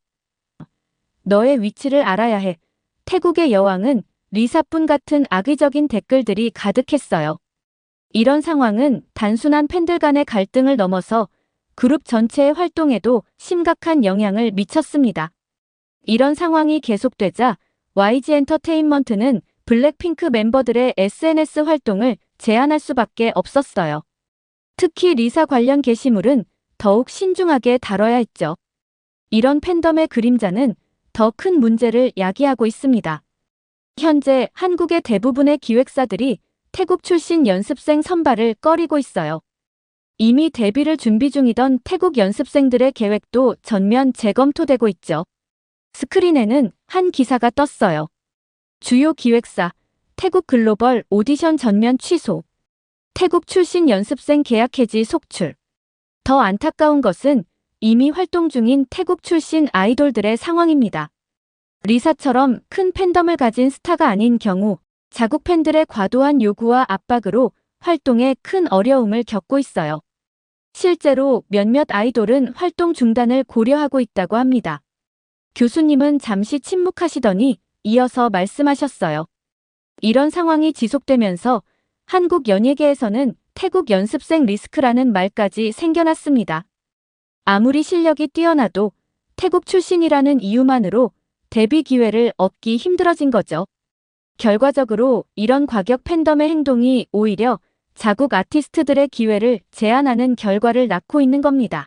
너의 위치를 알아야 해. 태국의 여왕은 리사뿐 같은 악의적인 댓글들이 가득했어요. 이런 상황은 단순한 팬들 간의 갈등을 넘어서 그룹 전체의 활동에도 심각한 영향을 미쳤습니다. 이런 상황이 계속되자 YG 엔터테인먼트는 블랙핑크 멤버들의 SNS 활동을 제한할 수밖에 없었어요. 특히 리사 관련 게시물은 더욱 신중하게 다뤄야 했죠. 이런 팬덤의 그림자는 더 큰 문제를 야기하고 있습니다. 현재 한국의 대부분의 기획사들이 태국 출신 연습생 선발을 꺼리고 있어요. 이미 데뷔를 준비 중이던 태국 연습생들의 계획도 전면 재검토되고 있죠. 스크린에는 한 기사가 떴어요. 주요 기획사, 태국 글로벌 오디션 전면 취소. 태국 출신 연습생 계약 해지 속출. 더 안타까운 것은 이미 활동 중인 태국 출신 아이돌들의 상황입니다. 리사처럼 큰 팬덤을 가진 스타가 아닌 경우 자국 팬들의 과도한 요구와 압박으로 활동에 큰 어려움을 겪고 있어요. 실제로 몇몇 아이돌은 활동 중단을 고려하고 있다고 합니다. 교수님은 잠시 침묵하시더니 이어서 말씀하셨어요. 이런 상황이 지속되면서 한국 연예계에서는 태국 연습생 리스크라는 말까지 생겨났습니다. 아무리 실력이 뛰어나도 태국 출신이라는 이유만으로 데뷔 기회를 얻기 힘들어진 거죠. 결과적으로 이런 과격 팬덤의 행동이 오히려 자국 아티스트들의 기회를 제한하는 결과를 낳고 있는 겁니다.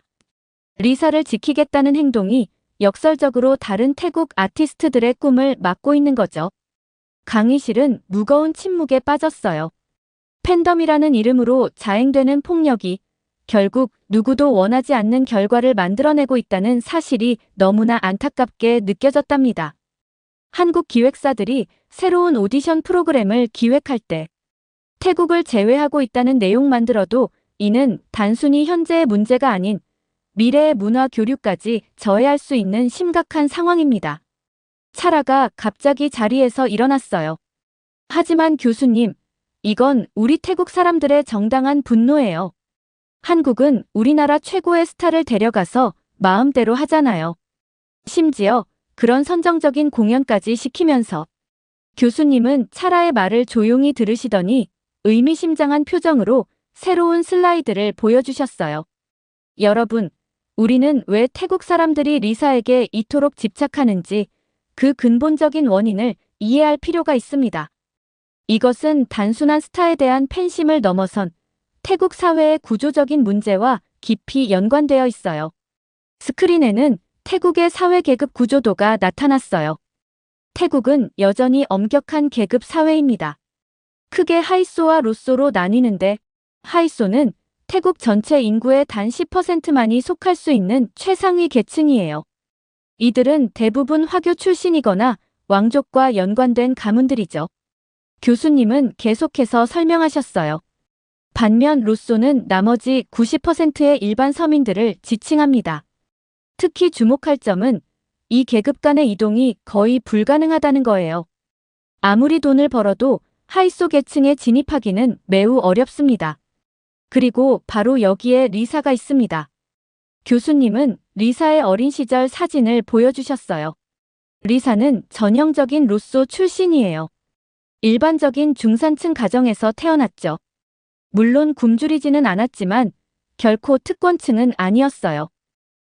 리사를 지키겠다는 행동이 역설적으로 다른 태국 아티스트들의 꿈을 막고 있는 거죠. 강희실은 무거운 침묵에 빠졌어요. 팬덤이라는 이름으로 자행되는 폭력이 결국 누구도 원하지 않는 결과를 만들어내고 있다는 사실이 너무나 안타깝게 느껴졌답니다. 한국 기획사들이 새로운 오디션 프로그램을 기획할 때 태국을 제외하고 있다는 내용만 들어도 이는 단순히 현재의 문제가 아닌 미래의 문화 교류까지 저해할 수 있는 심각한 상황입니다. 차라가 갑자기 자리에서 일어났어요. 하지만 교수님, 이건 우리 태국 사람들의 정당한 분노예요. 한국은 우리나라 최고의 스타를 데려가서 마음대로 하잖아요. 심지어 그런 선정적인 공연까지 시키면서. 교수님은 차라의 말을 조용히 들으시더니 의미심장한 표정으로 새로운 슬라이드를 보여주셨어요. 여러분, 우리는 왜 태국 사람들이 리사에게 이토록 집착하는지 그 근본적인 원인을 이해할 필요가 있습니다. 이것은 단순한 스타에 대한 팬심을 넘어선 태국 사회의 구조적인 문제와 깊이 연관되어 있어요. 스크린에는 태국의 사회 계급 구조도가 나타났어요. 태국은 여전히 엄격한 계급 사회입니다. 크게 하이소와 로소로 나뉘는데 하이소는 태국 전체 인구의 단 10%만이 속할 수 있는 최상위 계층이에요. 이들은 대부분 화교 출신이거나 왕족과 연관된 가문들이죠. 교수님은 계속해서 설명하셨어요. 반면 로소는 나머지 90%의 일반 서민들을 지칭합니다. 특히 주목할 점은 이 계급 간의 이동이 거의 불가능하다는 거예요. 아무리 돈을 벌어도 하이소 계층에 진입하기는 매우 어렵습니다. 그리고 바로 여기에 리사가 있습니다. 교수님은 리사의 어린 시절 사진을 보여주셨어요. 리사는 전형적인 로소 출신이에요. 일반적인 중산층 가정에서 태어났죠. 물론 굶주리지는 않았지만 결코 특권층은 아니었어요.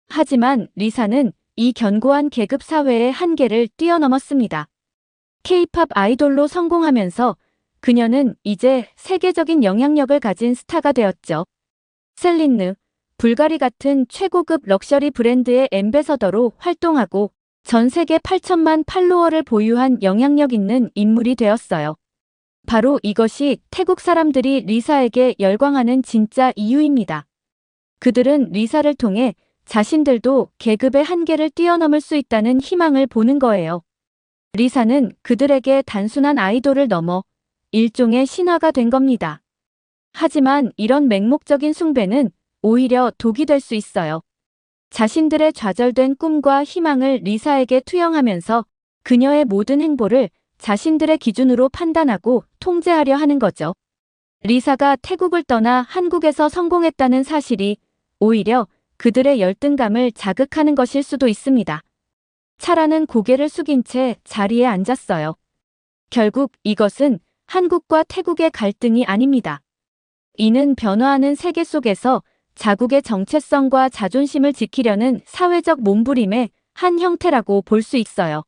하지만 리사는 이 견고한 계급 사회의 한계를 뛰어넘었습니다. K-팝 아이돌로 성공하면서 그녀는 이제 세계적인 영향력을 가진 스타가 되었죠. 셀린느, 불가리 같은 최고급 럭셔리 브랜드의 앰베서더로 활동하고 전 세계 8천만 팔로워를 보유한 영향력 있는 인물이 되었어요. 바로 이것이 태국 사람들이 리사에게 열광하는 진짜 이유입니다. 그들은 리사를 통해 자신들도 계급의 한계를 뛰어넘을 수 있다는 희망을 보는 거예요. 리사는 그들에게 단순한 아이돌을 넘어 일종의 신화가 된 겁니다. 하지만 이런 맹목적인 숭배는 오히려 독이 될 수 있어요. 자신들의 좌절된 꿈과 희망을 리사에게 투영하면서 그녀의 모든 행보를 자신들의 기준으로 판단하고 통제하려 하는 거죠. 리사가 태국을 떠나 한국에서 성공했다는 사실이 오히려 그들의 열등감을 자극하는 것일 수도 있습니다. 차라는 고개를 숙인 채 자리에 앉았어요. 결국 이것은 한국과 태국의 갈등이 아닙니다. 이는 변화하는 세계 속에서 자국의 정체성과 자존심을 지키려는 사회적 몸부림의 한 형태라고 볼 수 있어요.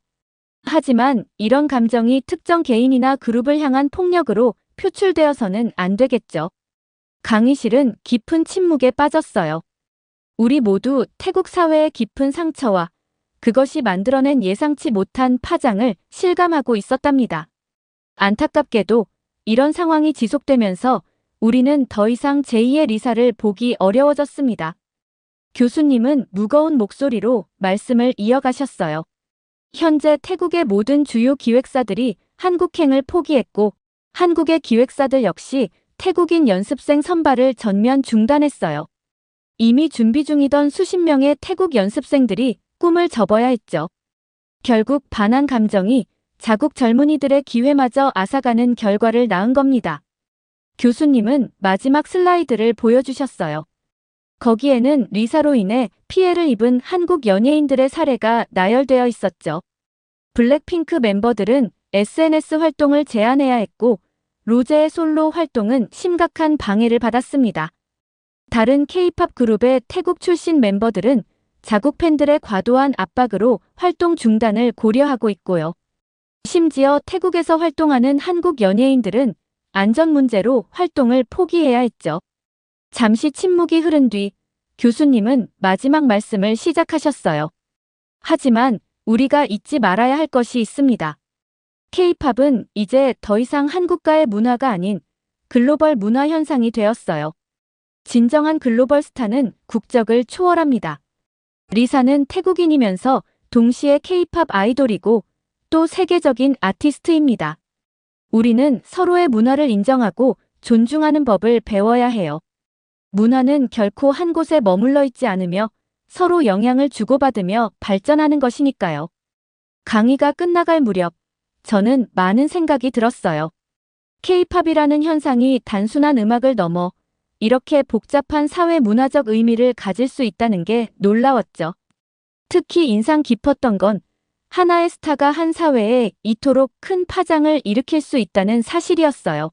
하지만 이런 감정이 특정 개인이나 그룹을 향한 폭력으로 표출되어서는 안 되겠죠. 강의실은 깊은 침묵에 빠졌어요. 우리 모두 태국 사회의 깊은 상처와 그것이 만들어낸 예상치 못한 파장을 실감하고 있었답니다. 안타깝게도 이런 상황이 지속되면서 우리는 더 이상 제2의 리사를 보기 어려워졌습니다. 교수님은 무거운 목소리로 말씀을 이어가셨어요. 현재 태국의 모든 주요 기획사들이 한국행을 포기했고 한국의 기획사들 역시 태국인 연습생 선발을 전면 중단했어요. 이미 준비 중이던 수십 명의 태국 연습생들이 꿈을 접어야 했죠. 결국 반한 감정이 자국 젊은이들의 기회마저 앗아가는 결과를 낳은 겁니다. 교수님은 마지막 슬라이드를 보여주셨어요. 거기에는 리사로 인해 피해를 입은 한국 연예인들의 사례가 나열되어 있었죠. 블랙핑크 멤버들은 SNS 활동을 제한해야 했고 로제의 솔로 활동은 심각한 방해를 받았습니다. 다른 K-팝 그룹의 태국 출신 멤버들은 자국 팬들의 과도한 압박으로 활동 중단을 고려하고 있고요. 심지어 태국에서 활동하는 한국 연예인들은 안전 문제로 활동을 포기해야 했죠. 잠시 침묵이 흐른 뒤 교수님은 마지막 말씀을 시작하셨어요. 하지만 우리가 잊지 말아야 할 것이 있습니다. K-팝은 이제 더 이상 한국가의 문화가 아닌 글로벌 문화 현상이 되었어요. 진정한 글로벌 스타는 국적을 초월합니다. 리사는 태국인이면서 동시에 K-팝 아이돌이고 또 세계적인 아티스트입니다. 우리는 서로의 문화를 인정하고 존중하는 법을 배워야 해요. 문화는 결코 한 곳에 머물러 있지 않으며 서로 영향을 주고받으며 발전하는 것이니까요. 강의가 끝나갈 무렵 저는 많은 생각이 들었어요. K-팝이라는 현상이 단순한 음악을 넘어 이렇게 복잡한 사회 문화적 의미를 가질 수 있다는 게 놀라웠죠. 특히 인상 깊었던 건 하나의 스타가 한 사회에 이토록 큰 파장을 일으킬 수 있다는 사실이었어요.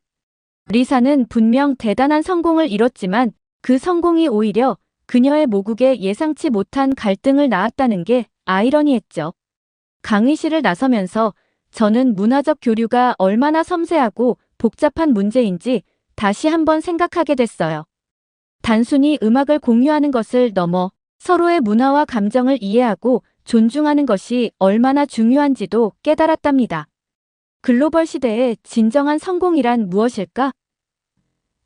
리사는 분명 대단한 성공을 이뤘지만 그 성공이 오히려 그녀의 모국에 예상치 못한 갈등을 낳았다는 게 아이러니했죠. 강의실을 나서면서 저는 문화적 교류가 얼마나 섬세하고 복잡한 문제인지 다시 한번 생각하게 됐어요. 단순히 음악을 공유하는 것을 넘어 서로의 문화와 감정을 이해하고 존중하는 것이 얼마나 중요한지도 깨달았답니다. 글로벌 시대의 진정한 성공이란 무엇일까?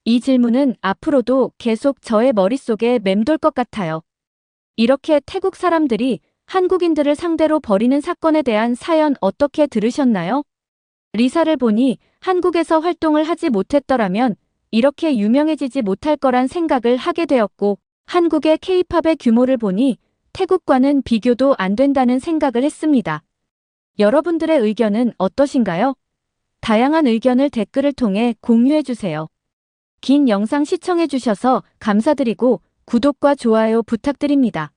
이 질문은 앞으로도 계속 저의 머릿속에 맴돌 것 같아요. 이렇게 태국 사람들이 한국인들을 상대로 벌이는 사건에 대한 사연 어떻게 들으셨나요? 리사를 보니 한국에서 활동을 하지 못했더라면 이렇게 유명해지지 못할 거란 생각을 하게 되었고 한국의 K-팝의 규모를 보니 태국과는 비교도 안 된다는 생각을 했습니다. 여러분들의 의견은 어떠신가요? 다양한 의견을 댓글을 통해 공유해주세요. 긴 영상 시청해주셔서 감사드리고 구독과 좋아요 부탁드립니다.